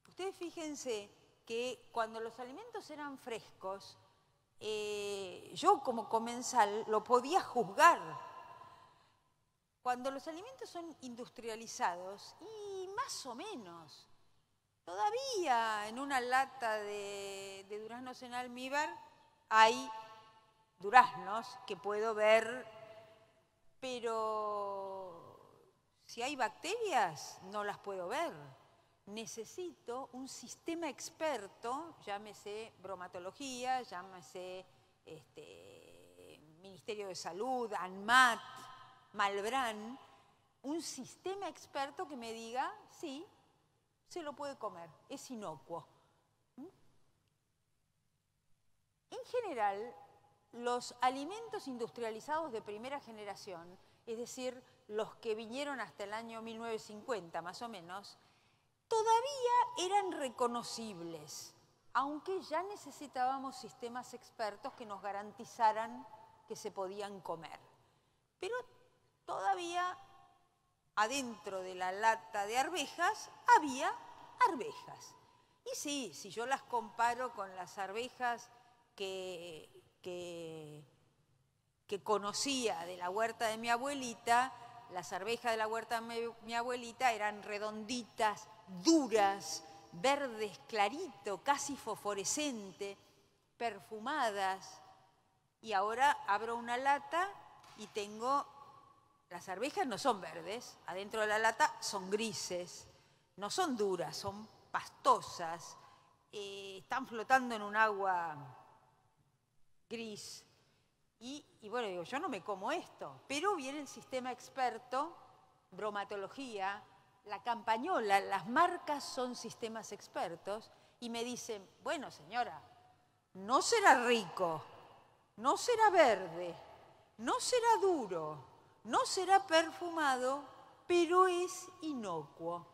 [SPEAKER 2] Ustedes fíjense que cuando los alimentos eran frescos, yo como comensal lo podía juzgar. Cuando los alimentos son industrializados, y más o menos, todavía en una lata de duraznos en almíbar hay duraznos que puedo ver, pero si hay bacterias no las puedo ver. Necesito un sistema experto, llámese bromatología, llámese Ministerio de Salud, ANMAT, Malbrán, un sistema experto que me diga, sí, se lo puede comer, es inocuo. En general, los alimentos industrializados de primera generación, es decir, los que vinieron hasta el año 1950 más o menos, todavía eran reconocibles, aunque ya necesitábamos sistemas expertos que nos garantizaran que se podían comer. Pero todavía adentro de la lata de arvejas había arvejas. Y sí, si yo las comparo con las arvejas que conocía de la huerta de mi abuelita, las arvejas de la huerta de mi abuelita eran redonditas, duras, verdes clarito, casi fosforescente, perfumadas. Y ahora abro una lata y tengo, las arvejas no son verdes, adentro de la lata son grises, no son duras, son pastosas, están flotando en un agua gris. Y bueno, digo, yo no me como esto, pero viene el sistema experto, bromatología, la campañola, las marcas son sistemas expertos y me dicen, bueno señora, no será rico, no será verde, no será duro, no será perfumado, pero es inocuo.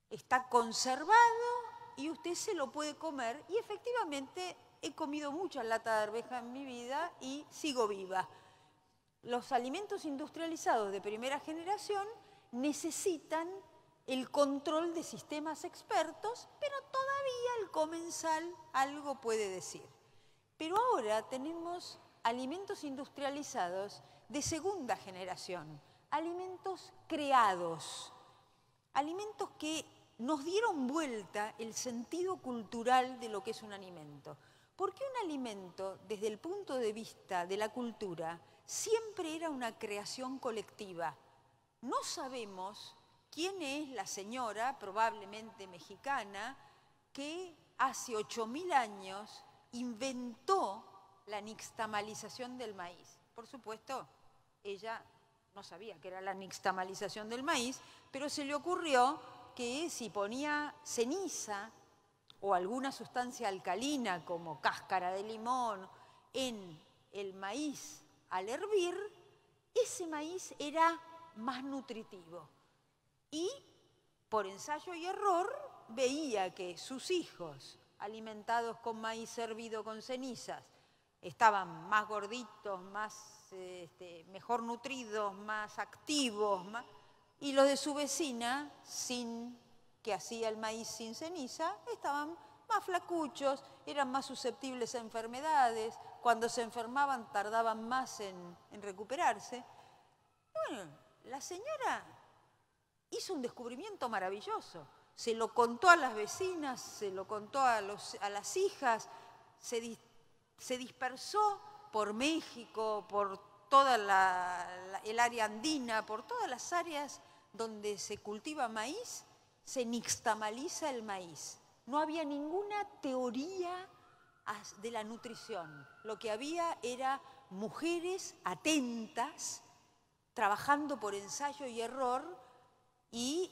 [SPEAKER 2] Está conservado y usted se lo puede comer y efectivamente he comido muchas latas de arveja en mi vida y sigo viva. Los alimentos industrializados de primera generación necesitan el control de sistemas expertos, pero todavía el comensal algo puede decir. Pero ahora tenemos alimentos industrializados de segunda generación, alimentos creados, alimentos que nos dieron vuelta el sentido cultural de lo que es un alimento. Porque un alimento, desde el punto de vista de la cultura, siempre era una creación colectiva. No sabemos quién es la señora, probablemente mexicana, que hace 8.000 años inventó la nixtamalización del maíz. Por supuesto, ella no sabía qué era la nixtamalización del maíz, pero se le ocurrió que si ponía ceniza o alguna sustancia alcalina como cáscara de limón en el maíz al hervir, ese maíz era más nutritivo. Y por ensayo y error veía que sus hijos, alimentados con maíz hervido con cenizas, estaban más gorditos, mejor nutridos, más activos, y los de su vecina, que hacía el maíz sin ceniza, estaban más flacuchos, eran más susceptibles a enfermedades, cuando se enfermaban tardaban más en recuperarse. Bueno, la señora hizo un descubrimiento maravilloso. Se lo contó a las vecinas, se lo contó a las hijas, se dispersó por México, por toda el área andina, por todas las áreas donde se cultiva maíz, se nixtamaliza el maíz. No había ninguna teoría de la nutrición. Lo que había era mujeres atentas, trabajando por ensayo y error y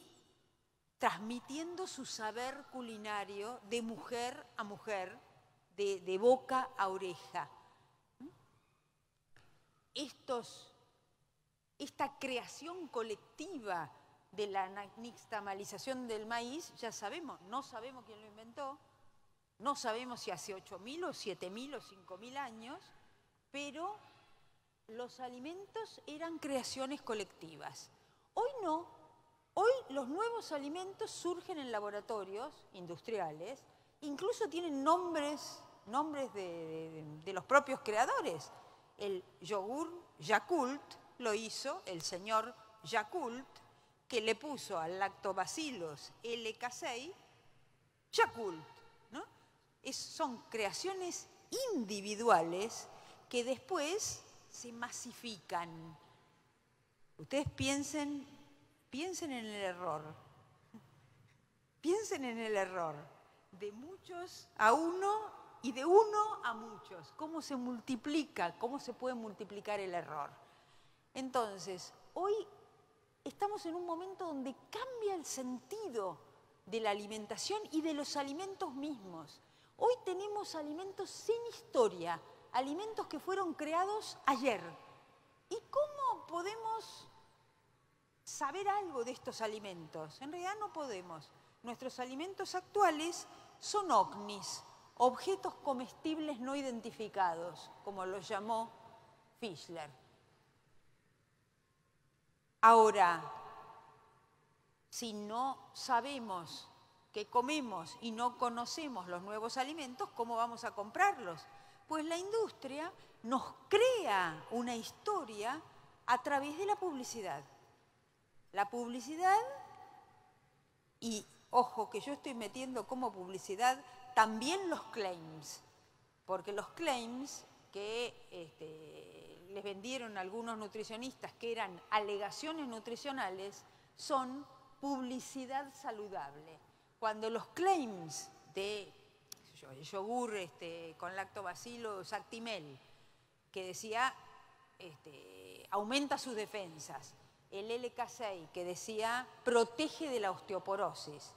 [SPEAKER 2] transmitiendo su saber culinario de mujer a mujer, de boca a oreja. Esta creación colectiva de la nixtamalización del maíz, ya sabemos, no sabemos quién lo inventó, no sabemos si hace 8.000 o 7.000 o 5.000 años, pero los alimentos eran creaciones colectivas. Hoy no, hoy los nuevos alimentos surgen en laboratorios industriales, incluso tienen nombres de los propios creadores. El yogur Yakult lo hizo el señor Yakult, que le puso al Lactobacillus LK6 Yakult, ¿no? Son creaciones individuales que después se masifican. Ustedes piensen en el error. Piensen en el error. De muchos a uno y de uno a muchos. ¿Cómo se multiplica? ¿Cómo se puede multiplicar el error? Entonces, hoy estamos en un momento donde cambia el sentido de la alimentación y de los alimentos mismos. Hoy tenemos alimentos sin historia, alimentos que fueron creados ayer. ¿Y cómo podemos saber algo de estos alimentos? En realidad no podemos. Nuestros alimentos actuales son ovnis, objetos comestibles no identificados, como los llamó Fischler. Ahora, si no sabemos qué comemos y no conocemos los nuevos alimentos, ¿cómo vamos a comprarlos? Pues la industria nos crea una historia a través de la publicidad. La publicidad, y ojo que yo estoy metiendo como publicidad también los claims, porque los claims que les vendieron algunos nutricionistas que eran alegaciones nutricionales son publicidad saludable. Cuando los claims de el yogur con lactobacillus Actimel, que decía aumenta sus defensas, el LK6 que decía protege de la osteoporosis.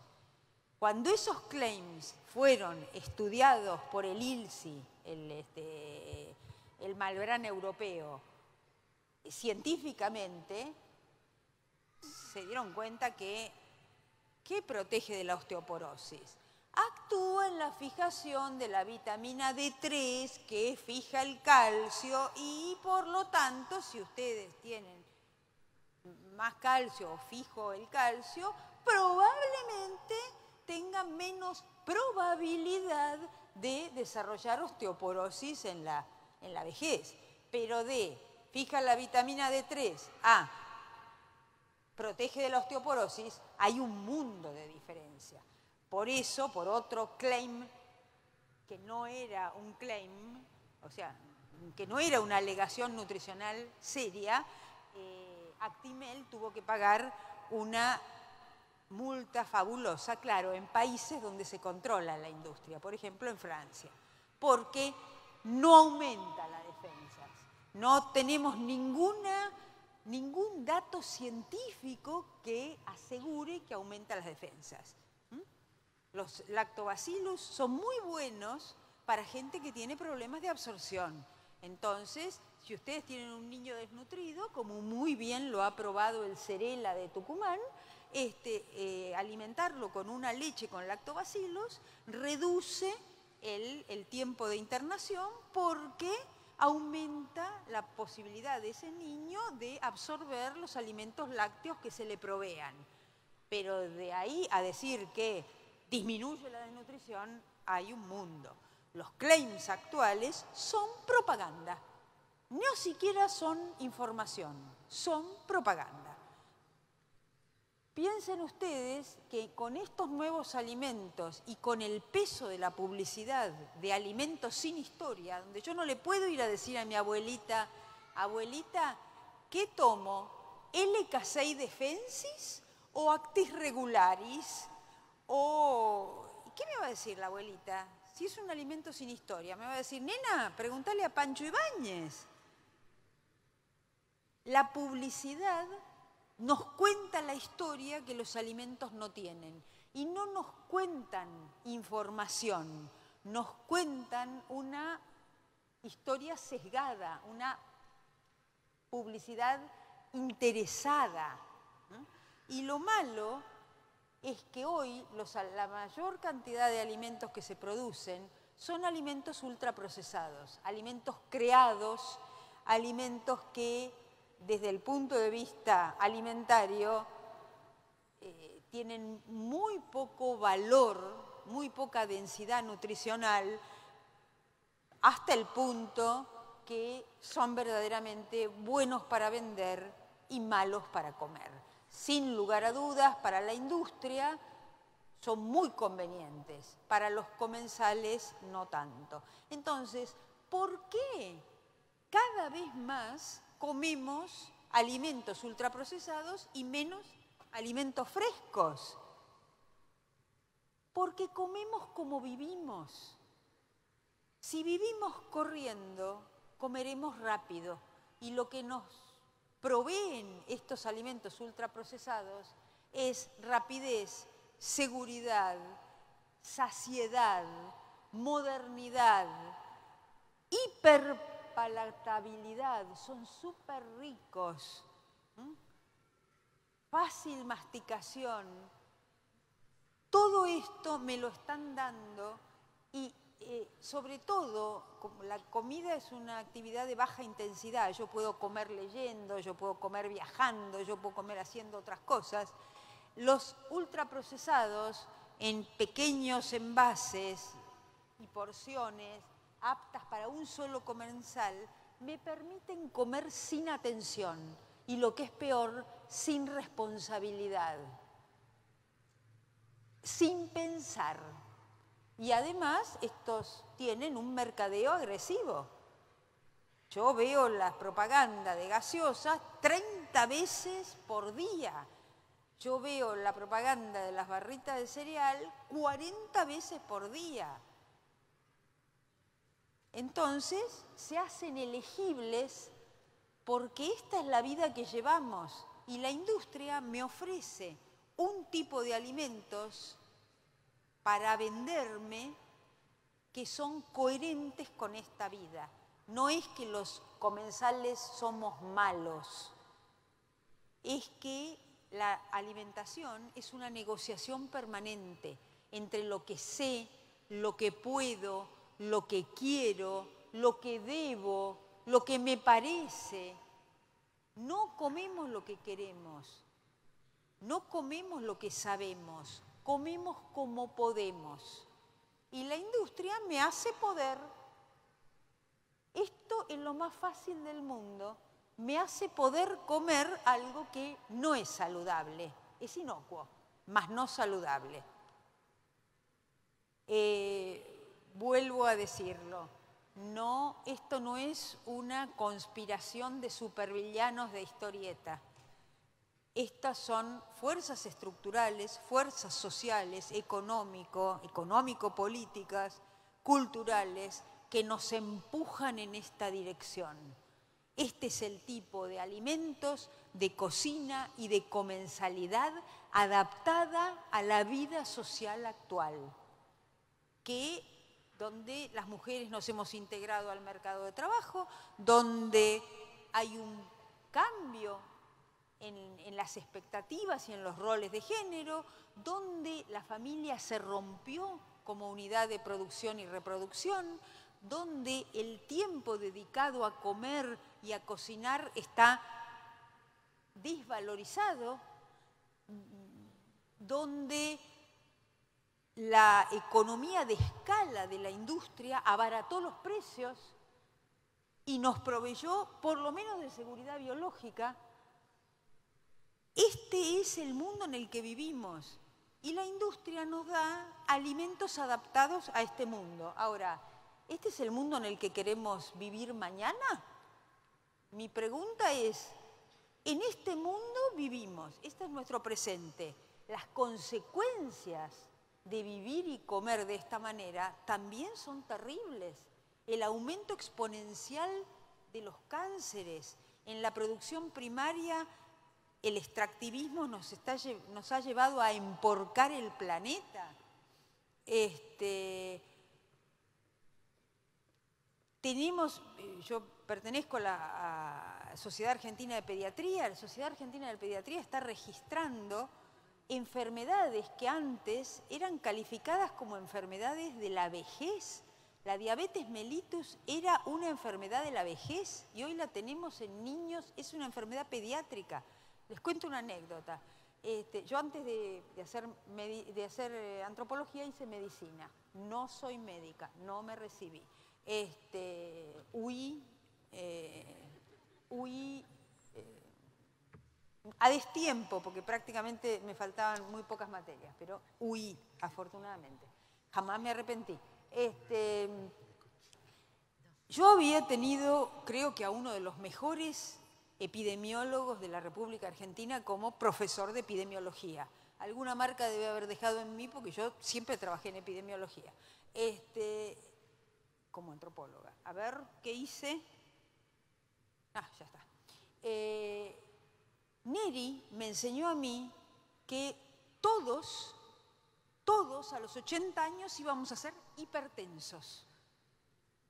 [SPEAKER 2] Cuando esos claims fueron estudiados por el ILSI, el Malbrán europeo, científicamente, se dieron cuenta que protege de la osteoporosis. Actúa en la fijación de la vitamina D3, que fija el calcio, y por lo tanto, si ustedes tienen más calcio o fijo el calcio, probablemente tengan menos probabilidad de desarrollar osteoporosis en la vejez. Pero fija la vitamina D3 a protege de la osteoporosis, hay un mundo de diferencia. Por eso, por otro claim, que no era un claim, o sea, que no era una alegación nutricional seria, Actimel tuvo que pagar una multa fabulosa, claro, en países donde se controla la industria, por ejemplo en Francia, porque no aumenta las defensas. No tenemos ningún dato científico que asegure que aumenta las defensas. Los lactobacillus son muy buenos para gente que tiene problemas de absorción. Entonces, si ustedes tienen un niño desnutrido, como muy bien lo ha probado el Cerela de Tucumán, alimentarlo con una leche con lactobacillus reduce el tiempo de internación porque aumenta la posibilidad de ese niño de absorber los alimentos lácteos que se le provean. Pero de ahí a decir que disminuye la desnutrición, hay un mundo. Los claims actuales son propaganda. No siquiera son información, son propaganda. Piensen ustedes que con estos nuevos alimentos y con el peso de la publicidad de alimentos sin historia, donde yo no le puedo ir a decir a mi abuelita, abuelita, ¿qué tomo? ¿LK6 Defensis o Actis Regularis? O, ¿qué me va a decir la abuelita? Si es un alimento sin historia, me va a decir, nena, pregúntale a Pancho Ibáñez. La publicidad nos cuenta la historia que los alimentos no tienen y no nos cuentan información, nos cuentan una historia sesgada, una publicidad interesada. Y lo malo es que hoy la mayor cantidad de alimentos que se producen son alimentos ultraprocesados, alimentos creados, alimentos que desde el punto de vista alimentario tienen muy poco valor, muy poca densidad nutricional, hasta el punto que son verdaderamente buenos para vender y malos para comer. Sin lugar a dudas, para la industria son muy convenientes, para los comensales no tanto. Entonces, ¿por qué cada vez más comemos alimentos ultraprocesados y menos alimentos frescos? Porque comemos como vivimos. Si vivimos corriendo, comeremos rápido y lo que nos proveen estos alimentos ultraprocesados es rapidez, seguridad, saciedad, modernidad, hiperpalatabilidad, son súper ricos, fácil masticación. Todo esto me lo están dando y sobre todo, como la comida es una actividad de baja intensidad, yo puedo comer leyendo, yo puedo comer viajando, yo puedo comer haciendo otras cosas. Los ultraprocesados en pequeños envases y porciones aptas para un solo comensal me permiten comer sin atención y lo que es peor, sin responsabilidad, sin pensar. Y además estos tienen un mercadeo agresivo. Yo veo las propagandas de gaseosas 30 veces por día. Yo veo la propaganda de las barritas de cereal 40 veces por día. Entonces se hacen elegibles porque esta es la vida que llevamos y la industria me ofrece un tipo de alimentos para venderme que son coherentes con esta vida. No es que los comensales somos malos, es que la alimentación es una negociación permanente entre lo que sé, lo que puedo, lo que quiero, lo que debo, lo que me parece. No comemos lo que queremos, no comemos lo que sabemos, comemos como podemos. Y la industria me hace poder. Esto es lo más fácil del mundo me hace poder comer algo que no es saludable, es inocuo, mas no saludable. Vuelvo a decirlo, no, esto no es una conspiración de supervillanos de historieta. Estas son fuerzas estructurales, fuerzas sociales, económico-políticas, culturales, que nos empujan en esta dirección. Este es el tipo de alimentos, de cocina y de comensalidad adaptada a la vida social actual, donde las mujeres nos hemos integrado al mercado de trabajo, donde hay un cambio en las expectativas y en los roles de género, donde la familia se rompió como unidad de producción y reproducción, donde el tiempo dedicado a comer y a cocinar está desvalorizado, donde la economía de escala de la industria abarató los precios y nos proveyó por lo menos de seguridad biológica. Este es el mundo en el que vivimos y la industria nos da alimentos adaptados a este mundo. Ahora, ¿este es el mundo en el que queremos vivir mañana? Mi pregunta es, en este mundo vivimos, este es nuestro presente. Las consecuencias de vivir y comer de esta manera también son terribles. El aumento exponencial de los cánceres en la producción primaria. El extractivismo nos ha llevado a emporcar el planeta. Yo pertenezco a la Sociedad Argentina de Pediatría. La Sociedad Argentina de Pediatría está registrando enfermedades que antes eran calificadas como enfermedades de la vejez. La diabetes mellitus era una enfermedad de la vejez y hoy la tenemos en niños, es una enfermedad pediátrica. Les cuento una anécdota. Yo antes de hacer antropología hice medicina. No soy médica, no me recibí. Huí a destiempo, porque prácticamente me faltaban muy pocas materias, pero huí, afortunadamente. Jamás me arrepentí. Yo había tenido, creo que a uno de los mejores epidemiólogos de la República Argentina como profesor de epidemiología. Alguna marca debe haber dejado en mí porque yo siempre trabajé en epidemiología, como antropóloga. A ver, ¿qué hice? Ah, ya está. Neri me enseñó a mí que todos a los 80 años íbamos a ser hipertensos.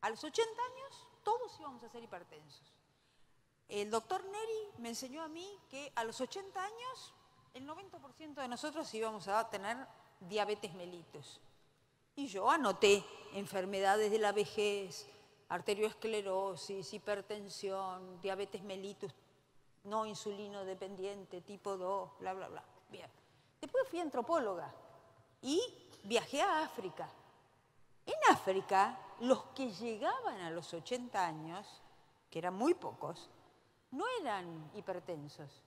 [SPEAKER 2] A los 80 años todos íbamos a ser hipertensos. El doctor Neri me enseñó a mí que a los 80 años el 90% de nosotros íbamos a tener diabetes mellitus. Y yo anoté enfermedades de la vejez, arteriosclerosis, hipertensión, diabetes mellitus, no insulino dependiente, tipo 2, bla, bla, bla. Bien. Después fui antropóloga y viajé a África. En África, los que llegaban a los 80 años, que eran muy pocos, no eran hipertensos.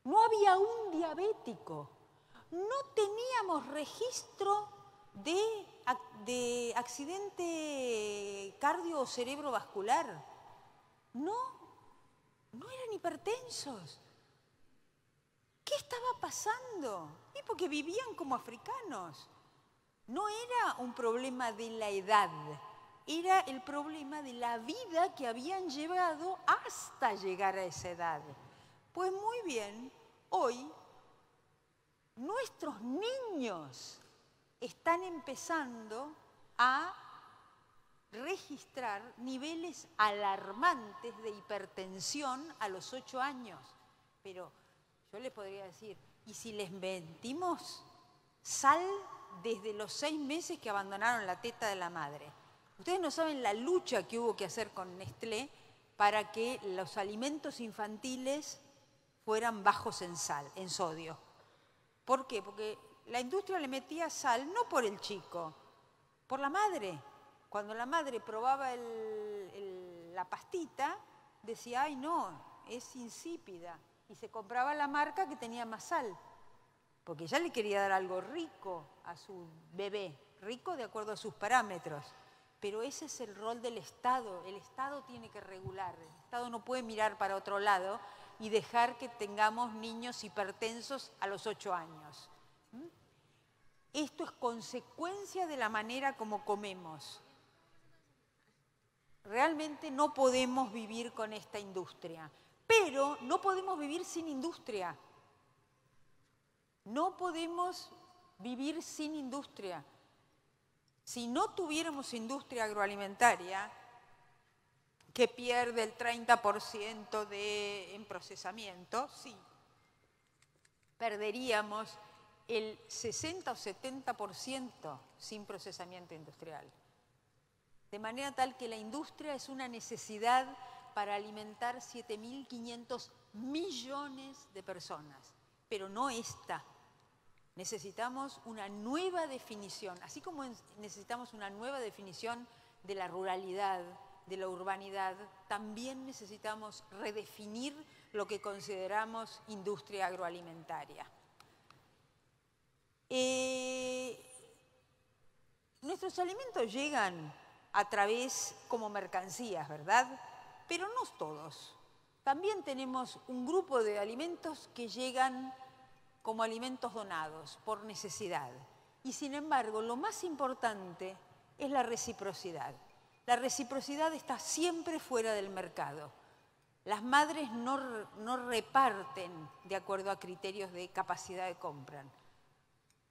[SPEAKER 2] No había un diabético. No teníamos registro de accidente cardio o cerebrovascular. No eran hipertensos. ¿Qué estaba pasando? Y porque vivían como africanos. No era un problema de la edad, era el problema de la vida que habían llevado hasta llegar a esa edad. Pues muy bien, hoy nuestros niños están empezando a registrar niveles alarmantes de hipertensión a los 8 años. Pero yo les podría decir, ¿y si les mentimos sal desde los 6 meses que abandonaron la teta de la madre? Ustedes no saben la lucha que hubo que hacer con Nestlé para que los alimentos infantiles fueran bajos en sal, en sodio. ¿Por qué? Porque la industria le metía sal no por el chico, por la madre. Cuando la madre probaba la pastita, decía, ay no, es insípida. Y se compraba la marca que tenía más sal, porque ella le quería dar algo rico a su bebé, rico de acuerdo a sus parámetros. Pero ese es el rol del Estado. El Estado tiene que regular. El Estado no puede mirar para otro lado y dejar que tengamos niños hipertensos a los 8 años. Esto es consecuencia de la manera como comemos. Realmente no podemos vivir con esta industria, pero no podemos vivir sin industria. No podemos vivir sin industria. Si no tuviéramos industria agroalimentaria, que pierde el 30% en procesamiento, sí, perderíamos el 60 o 70% sin procesamiento industrial. De manera tal que la industria es una necesidad para alimentar 7.500 millones de personas, pero no esta. Necesitamos una nueva definición, así como necesitamos una nueva definición de la ruralidad, de la urbanidad, también necesitamos redefinir lo que consideramos industria agroalimentaria. Nuestros alimentos llegan a través como mercancías, ¿verdad? Pero no todos. También tenemos un grupo de alimentos que llegan como alimentos donados por necesidad. Y sin embargo, lo más importante es la reciprocidad. La reciprocidad está siempre fuera del mercado. Las madres no reparten de acuerdo a criterios de capacidad de compra.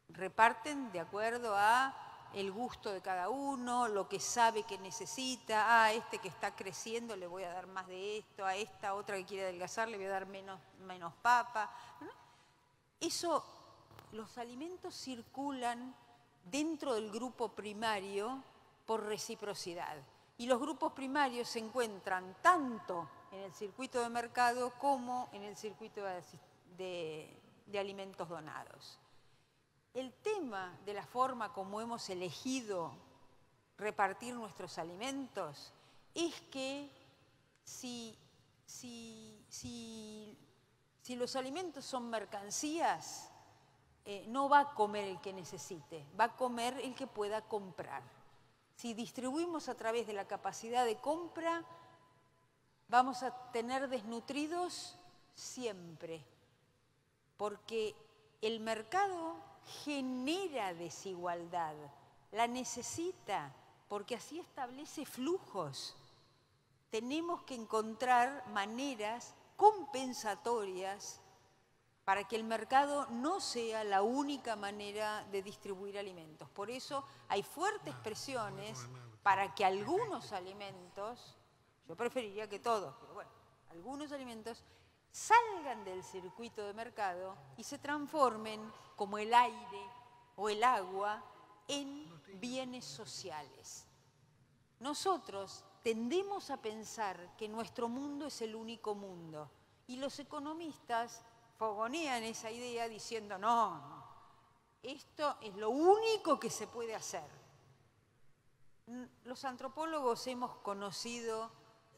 [SPEAKER 2] Reparten de acuerdo a el gusto de cada uno, lo que sabe que necesita. A este que está creciendo le voy a dar más de esto, a esta otra que quiere adelgazar le voy a dar menos papa. Eso, los alimentos circulan dentro del grupo primario por reciprocidad. Y los grupos primarios se encuentran tanto en el circuito de mercado como en el circuito de alimentos donados. El tema de la forma como hemos elegido repartir nuestros alimentos es que si los alimentos son mercancías, no va a comer el que necesite, va a comer el que pueda comprar. Si distribuimos a través de la capacidad de compra, vamos a tener desnutridos siempre, porque el mercado genera desigualdad, la necesita, porque así establece flujos. Tenemos que encontrar maneras compensatorias para que el mercado no sea la única manera de distribuir alimentos. Por eso hay fuertes presiones para que algunos alimentos, yo preferiría que todos, pero bueno, algunos alimentos salgan del circuito de mercado y se transformen, como el aire o el agua, en bienes sociales. Nosotros tendemos a pensar que nuestro mundo es el único mundo y los economistas fogonean esa idea diciendo no, esto es lo único que se puede hacer. Los antropólogos hemos conocido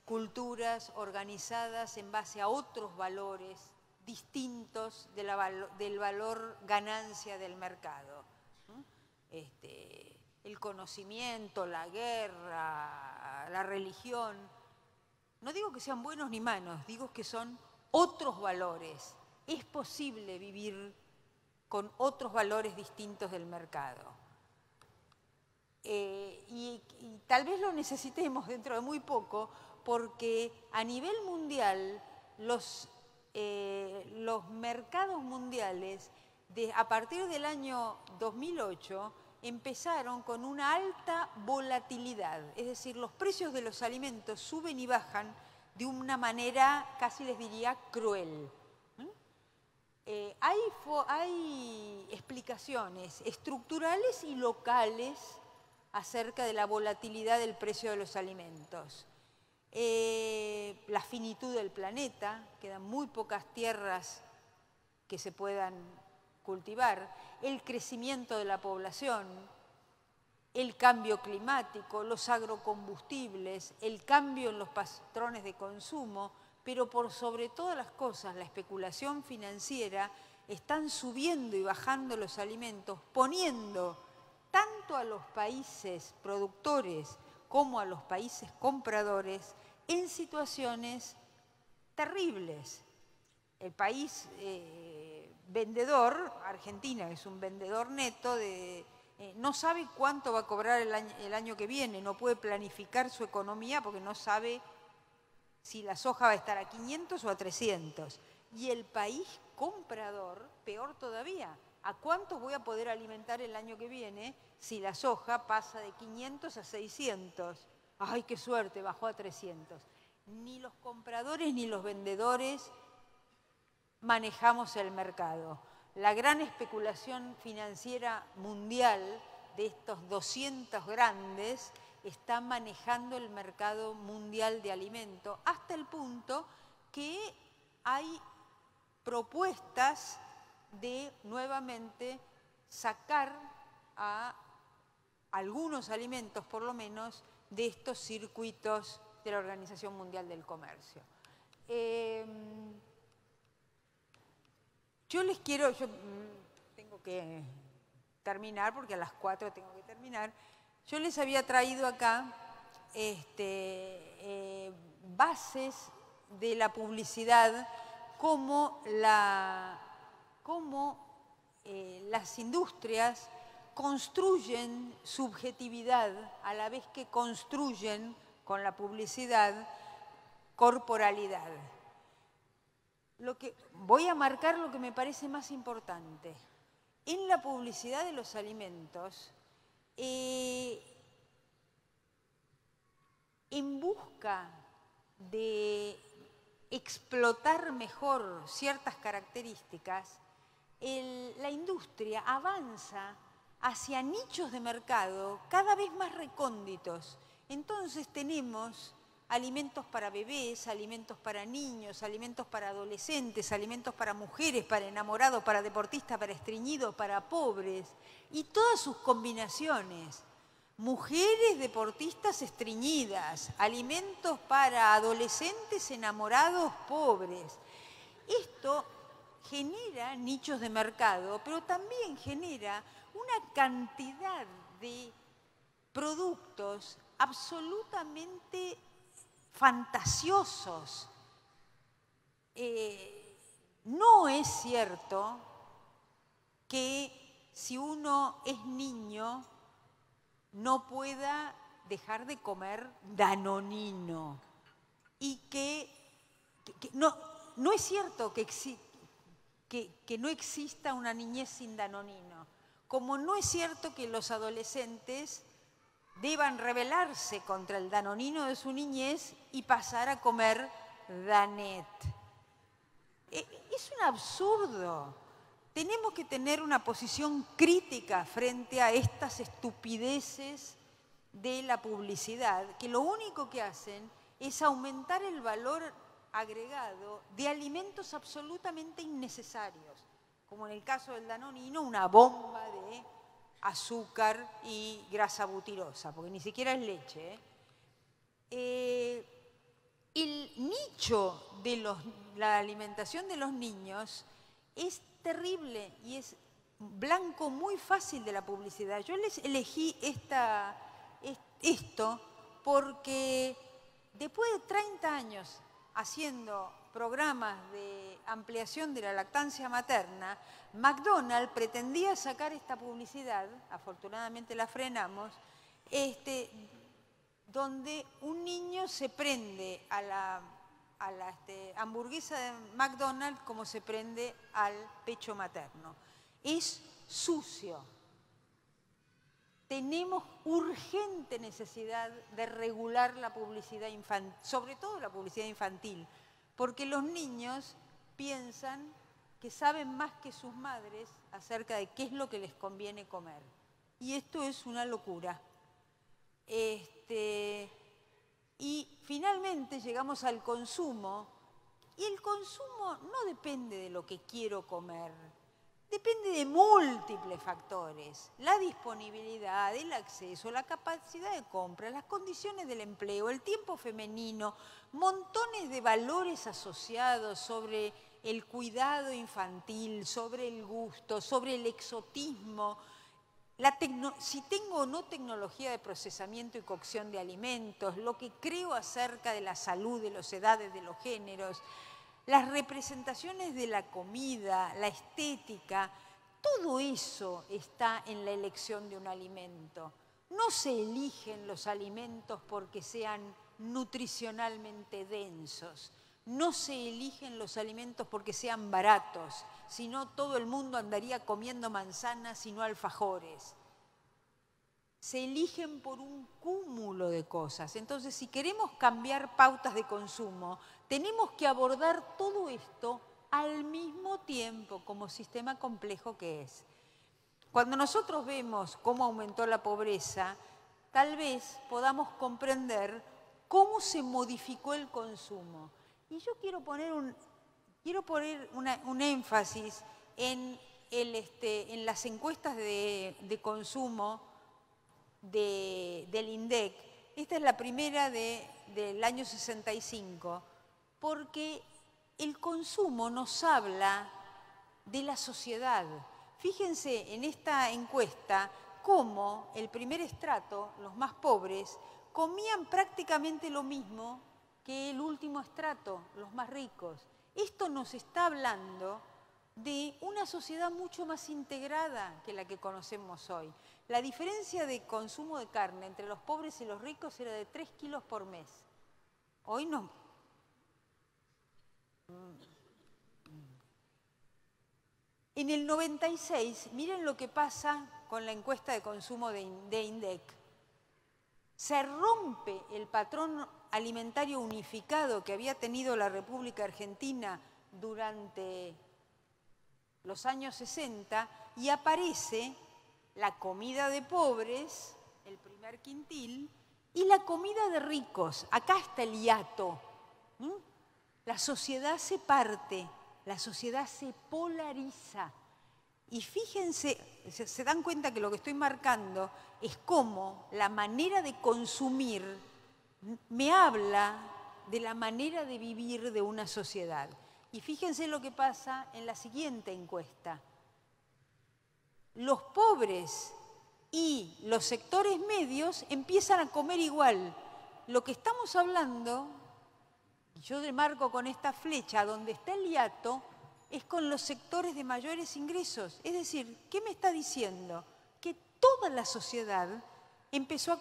[SPEAKER 2] culturas organizadas en base a otros valores distintos del valor ganancia del mercado. El conocimiento, la guerra, la religión. No digo que sean buenos ni malos, digo que son otros valores. Es posible vivir con otros valores distintos del mercado. Y tal vez lo necesitemos dentro de muy poco, porque a nivel mundial los mercados mundiales, a partir del año 2008, empezaron con una alta volatilidad. Es decir, los precios de los alimentos suben y bajan de una manera, casi les diría, cruel. Hay explicaciones estructurales y locales acerca de la volatilidad del precio de los alimentos. La finitud del planeta, quedan muy pocas tierras que se puedan cultivar, el crecimiento de la población, el cambio climático, los agrocombustibles, el cambio en los patrones de consumo, pero por sobre todas las cosas, la especulación financiera, están subiendo y bajando los alimentos, poniendo tanto a los países productores como a los países compradores en situaciones terribles. El país vendedor, Argentina, que es un vendedor neto, no sabe cuánto va a cobrar el año que viene, no puede planificar su economía porque no sabe si la soja va a estar a 500 o a 300. Y el país comprador, peor todavía, ¿a cuántos voy a poder alimentar el año que viene si la soja pasa de 500 a 600? ¡Ay, qué suerte! Bajó a 300. Ni los compradores ni los vendedores manejamos el mercado. La gran especulación financiera mundial de estos 200 grandes está manejando el mercado mundial de alimentos hasta el punto que hay propuestas de nuevamente sacar a algunos alimentos, por lo menos, de estos circuitos de la Organización Mundial del Comercio. Yo tengo que terminar porque a las 4 tengo que terminar. Yo les había traído acá bases de la publicidad, cómo las industrias construyen subjetividad a la vez que construyen con la publicidad corporalidad. Voy a marcar lo que me parece más importante. En la publicidad de los alimentos, en busca de explotar mejor ciertas características, la industria avanza hacia nichos de mercado cada vez más recónditos. Entonces tenemos alimentos para bebés, alimentos para niños, alimentos para adolescentes, alimentos para mujeres, para enamorados, para deportistas, para estreñidos, para pobres, y todas sus combinaciones. Mujeres deportistas estreñidas, alimentos para adolescentes enamorados pobres. Esto genera nichos de mercado, pero también genera una cantidad de productos absolutamente fantasiosos. No es cierto que si uno es niño no pueda dejar de comer danonino y no es cierto que no exista una niñez sin danonino, como no es cierto que los adolescentes deban rebelarse contra el danonino de su niñez y pasar a comer Danet. Es un absurdo. Tenemos que tener una posición crítica frente a estas estupideces de la publicidad, que lo único que hacen es aumentar el valor agregado de alimentos absolutamente innecesarios, como en el caso del danonino, una bomba de azúcar y grasa butirosa, porque ni siquiera es leche. El nicho de la alimentación de los niños es terrible y es blanco muy fácil de la publicidad. Yo les elegí esto porque después de 30 años haciendo programas de ampliación de la lactancia materna, McDonald's pretendía sacar esta publicidad, afortunadamente la frenamos, donde un niño se prende a la hamburguesa de McDonald's como se prende al pecho materno. Es sucio. Tenemos urgente necesidad de regular la publicidad infantil, sobre todo la publicidad infantil, porque los niños piensan que saben más que sus madres acerca de qué es lo que les conviene comer. Y esto es una locura. Y finalmente llegamos al consumo, y el consumo no depende de lo que quiero comer, depende de múltiples factores: la disponibilidad, el acceso, la capacidad de compra, las condiciones del empleo, el tiempo femenino, montones de valores asociados sobre el cuidado infantil, sobre el gusto, sobre el exotismo, si tengo o no tecnología de procesamiento y cocción de alimentos, lo que creo acerca de la salud, de las edades, de los géneros, las representaciones de la comida, la estética, todo eso está en la elección de un alimento. No se eligen los alimentos porque sean nutricionalmente densos, no se eligen los alimentos porque sean baratos, si no todo el mundo andaría comiendo manzanas y no alfajores. Se eligen por un cúmulo de cosas. Entonces, si queremos cambiar pautas de consumo, tenemos que abordar todo esto al mismo tiempo, como sistema complejo que es. Cuando nosotros vemos cómo aumentó la pobreza, tal vez podamos comprender cómo se modificó el consumo. Y yo quiero poner un énfasis en las encuestas de consumo del INDEC. Esta es la primera del año 65, porque el consumo nos habla de la sociedad. Fíjense en esta encuesta cómo el primer estrato, los más pobres, comían prácticamente lo mismo que el último estrato, los más ricos. Esto nos está hablando de una sociedad mucho más integrada que la que conocemos hoy. La diferencia de consumo de carne entre los pobres y los ricos era de 3 kilos por mes. Hoy no. En el 96, miren lo que pasa con la encuesta de consumo de INDEC. Se rompe el patrón alimentario unificado que había tenido la República Argentina durante los años 60 y aparece la comida de pobres, el primer quintil, y la comida de ricos. Acá está el hiato. La sociedad se parte, la sociedad se polariza. Y fíjense, se dan cuenta que lo que estoy marcando es cómo la manera de consumir me habla de la manera de vivir de una sociedad. Y fíjense lo que pasa en la siguiente encuesta. Los pobres y los sectores medios empiezan a comer igual. Lo que estamos hablando, yo demarco con esta flecha donde está el hiato, es con los sectores de mayores ingresos. Es decir, ¿qué me está diciendo? Que toda la sociedad empezó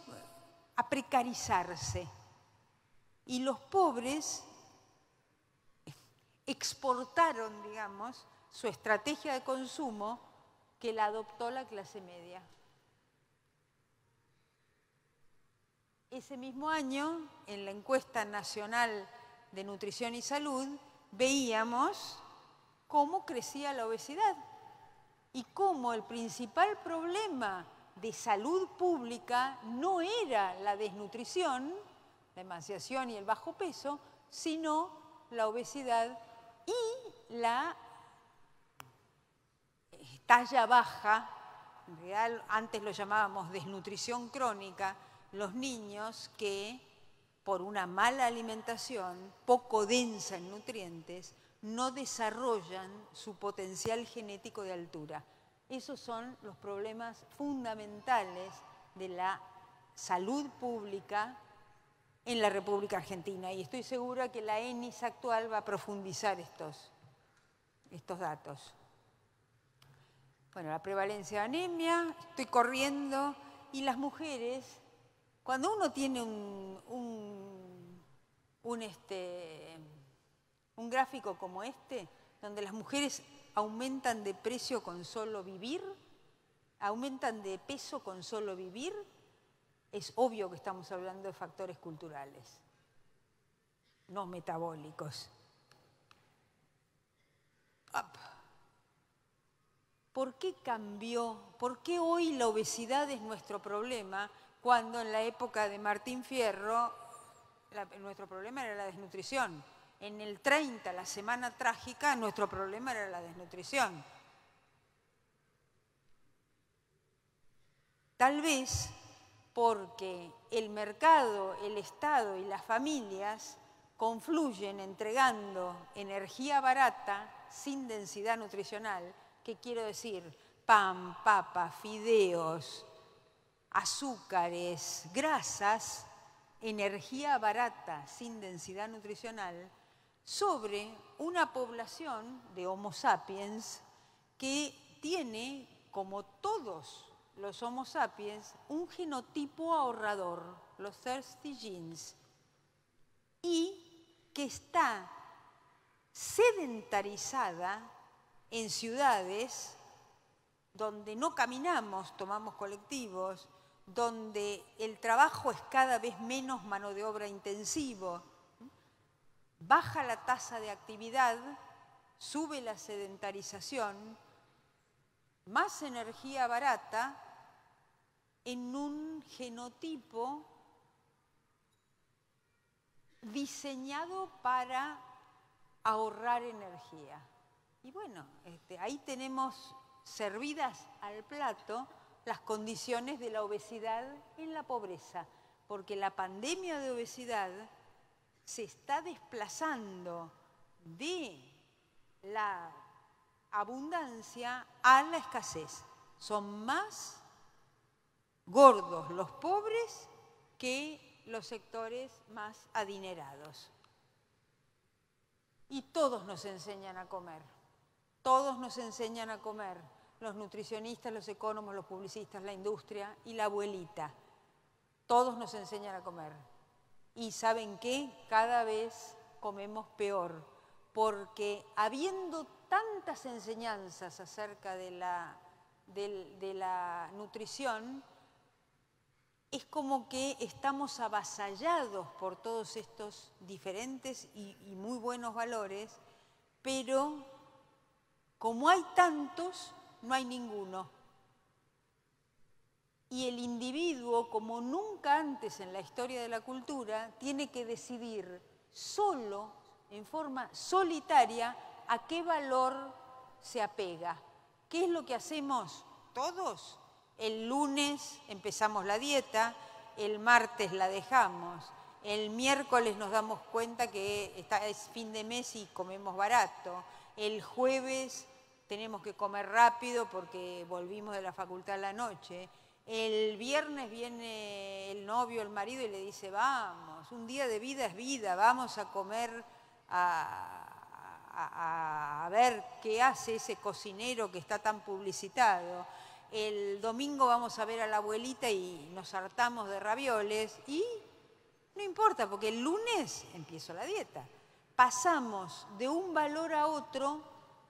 [SPEAKER 2] a precarizarse y los pobres exportaron, digamos, su estrategia de consumo que la adoptó la clase media. Ese mismo año, en la encuesta nacional de nutrición y salud, veíamos cómo crecía la obesidad y cómo el principal problema de salud pública no era la desnutrición, la emaciación y el bajo peso, sino la obesidad y la talla baja, en realidad antes lo llamábamos desnutrición crónica, los niños que por una mala alimentación, poco densa en nutrientes, no desarrollan su potencial genético de altura. Esos son los problemas fundamentales de la salud pública en la República Argentina. Y estoy segura que la ENIS actual va a profundizar estos datos. Bueno, la prevalencia de anemia, estoy corriendo, y las mujeres, cuando uno tiene un gráfico como este, donde las mujeres aumentan de precio con solo vivir, aumentan de peso con solo vivir, es obvio que estamos hablando de factores culturales, no metabólicos. ¿Por qué cambió? ¿Por qué hoy la obesidad es nuestro problema cuando en la época de Martín Fierro nuestro problema era la desnutrición? En el 30, la semana trágica, nuestro problema era la desnutrición. tal vez porque el mercado, el Estado y las familias confluyen entregando energía barata sin densidad nutricional, que quiero decir pan, papa, fideos, azúcares, grasas, energía barata sin densidad nutricional, sobre una población de Homo sapiens que tiene, como todos los Homo sapiens, un genotipo ahorrador, los thirsty genes, y que está sedentarizada en ciudades donde no caminamos, tomamos colectivos, donde el trabajo es cada vez menos mano de obra intensivo, baja la tasa de actividad, sube la sedentarización, más energía barata en un genotipo diseñado para ahorrar energía. Y bueno, ahí tenemos servidas al plato las condiciones de la obesidad en la pobreza, porque la pandemia de obesidad se está desplazando de la abundancia a la escasez. Son más gordos los pobres que los sectores más adinerados. Y todos nos enseñan a comer. Todos nos enseñan a comer. Los nutricionistas, los economistas, los publicistas, la industria y la abuelita. Todos nos enseñan a comer. Y ¿saben qué? Cada vez comemos peor, porque habiendo tantas enseñanzas acerca de la nutrición, es como que estamos avasallados por todos estos diferentes y muy buenos valores, pero como hay tantos, no hay ninguno. Y el individuo, como nunca antes en la historia de la cultura, tiene que decidir solo, en forma solitaria, a qué valor se apega. ¿Qué es lo que hacemos todos? El lunes empezamos la dieta, el martes la dejamos, el miércoles nos damos cuenta que es fin de mes y comemos barato, el jueves tenemos que comer rápido porque volvimos de la facultad a la noche, el viernes viene el novio, el marido y le dice, vamos, un día de vida es vida, vamos a comer, a ver qué hace ese cocinero que está tan publicitado. El domingo vamos a ver a la abuelita y nos hartamos de ravioles y no importa porque el lunes empiezo la dieta. Pasamos de un valor a otro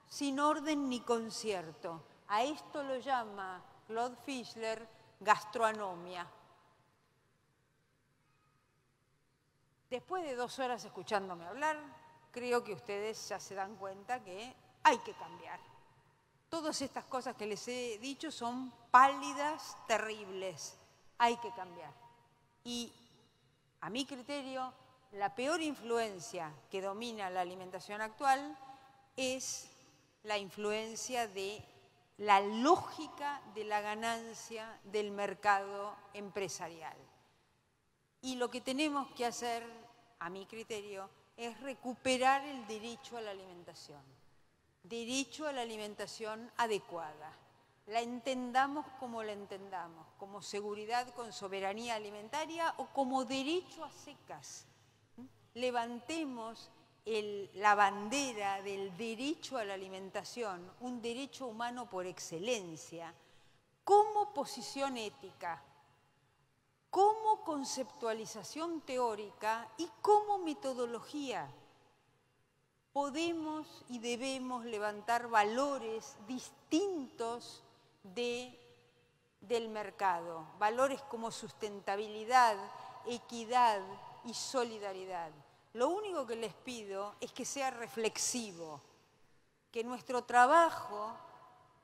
[SPEAKER 2] sin orden ni concierto. A esto lo llama Claude Fischler gastroanomia. Después de 2 horas escuchándome hablar, creo que ustedes ya se dan cuenta que hay que cambiar. Todas estas cosas que les he dicho son pálidas, terribles. Hay que cambiar. Y, a mi criterio, la peor influencia que domina la alimentación actual es la influencia de la lógica de la ganancia del mercado empresarial. Y lo que tenemos que hacer, a mi criterio, es recuperar el derecho a la alimentación. Derecho a la alimentación adecuada. La entendamos como la entendamos, como seguridad con soberanía alimentaria o como derecho a secas. Levantemos la bandera del derecho a la alimentación, un derecho humano por excelencia, como posición ética, como conceptualización teórica y como metodología. Podemos y debemos levantar valores distintos del mercado, valores como sustentabilidad, equidad y solidaridad. Lo único que les pido es que sea reflexivo, que nuestro trabajo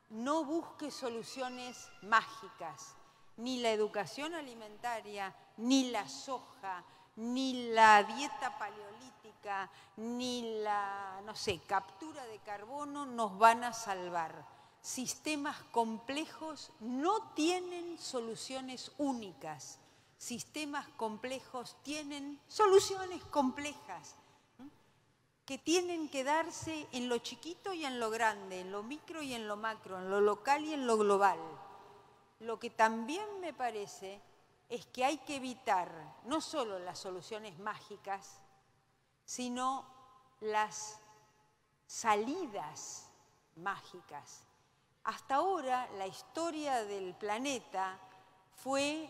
[SPEAKER 2] no busque soluciones mágicas, ni la educación alimentaria, ni la soja, ni la dieta paleolítica, ni la, captura de carbono nos van a salvar. sistemas complejos no tienen soluciones únicas. Sistemas complejos tienen soluciones complejas, que tienen que darse en lo chiquito y en lo grande, en lo micro y en lo macro, en lo local y en lo global. Lo que también me parece es que hay que evitar no solo las soluciones mágicas, sino las salidas mágicas. Hasta ahora la historia del planeta fue,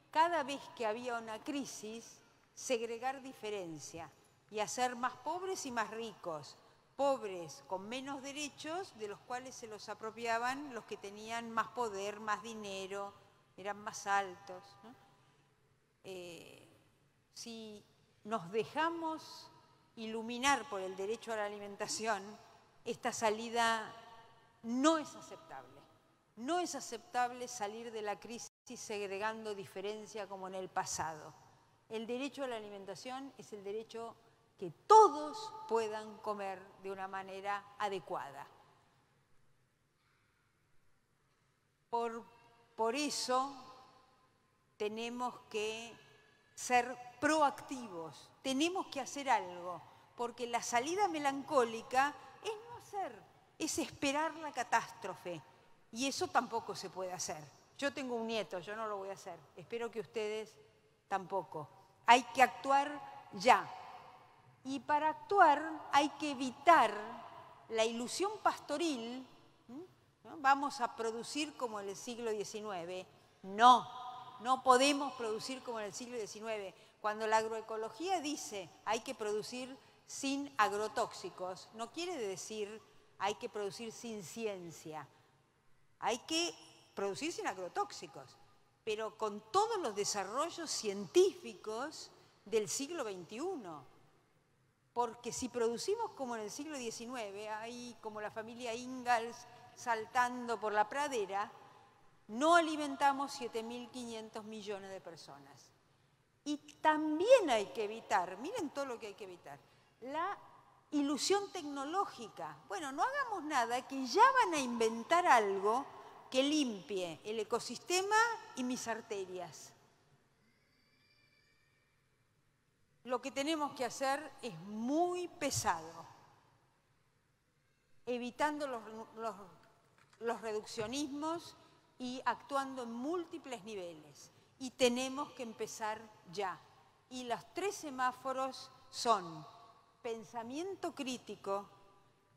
[SPEAKER 2] cada vez que había una crisis, segregar diferencia y hacer más pobres y más ricos. Pobres con menos derechos, de los cuales se los apropiaban los que tenían más poder, más dinero, eran más altos, ¿no? Si nos dejamos iluminar por el derecho a la alimentación, esta salida no es aceptable. No es aceptable salir de la crisis segregando diferencia como en el pasado. El derecho a la alimentación es el derecho que todos puedan comer de una manera adecuada. Por eso tenemos que ser proactivos, tenemos que hacer algo, porque la salida melancólica es no hacer, es esperar la catástrofe, y eso tampoco se puede hacer. Yo tengo un nieto, yo no lo voy a hacer, espero que ustedes tampoco. Hay que actuar ya. Y para actuar hay que evitar la ilusión pastoril, ¿no? Vamos a producir como en el siglo XIX. No podemos producir como en el siglo XIX. Cuando la agroecología dice hay que producir sin agrotóxicos, no quiere decir hay que producir sin ciencia. Hay que producir sin agrotóxicos, pero con todos los desarrollos científicos del siglo XXI. Porque si producimos como en el siglo XIX, hay como la familia Ingalls saltando por la pradera, no alimentamos 7.500 millones de personas. Y también hay que evitar, miren todo lo que hay que evitar, la ilusión tecnológica. Bueno, no hagamos nada, que ya van a inventar algo que limpie el ecosistema y mis arterias. Lo que tenemos que hacer es muy pesado, evitando los reduccionismos y actuando en múltiples niveles. Y tenemos que empezar ya. Y los 3 semáforos son pensamiento crítico,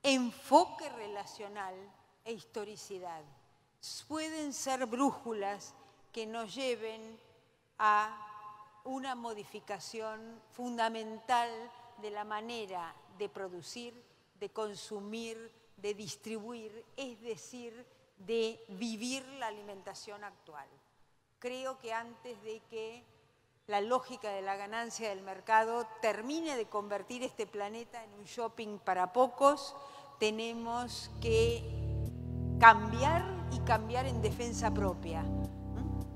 [SPEAKER 2] enfoque relacional e historicidad. Pueden ser brújulas que nos lleven a una modificación fundamental de la manera de producir, de consumir, de distribuir, es decir, de vivir la alimentación actual. Creo que antes de que la lógica de la ganancia del mercado termine de convertir este planeta en un shopping para pocos, tenemos que cambiar y cambiar en defensa propia,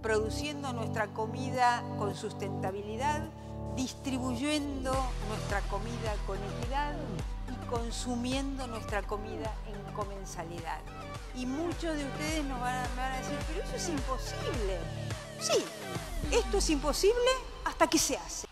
[SPEAKER 2] produciendo nuestra comida con sustentabilidad, distribuyendo nuestra comida con equidad y consumiendo nuestra comida en comensalidad. Y muchos de ustedes me van a decir, pero eso es imposible. Sí, esto es imposible hasta que se hace.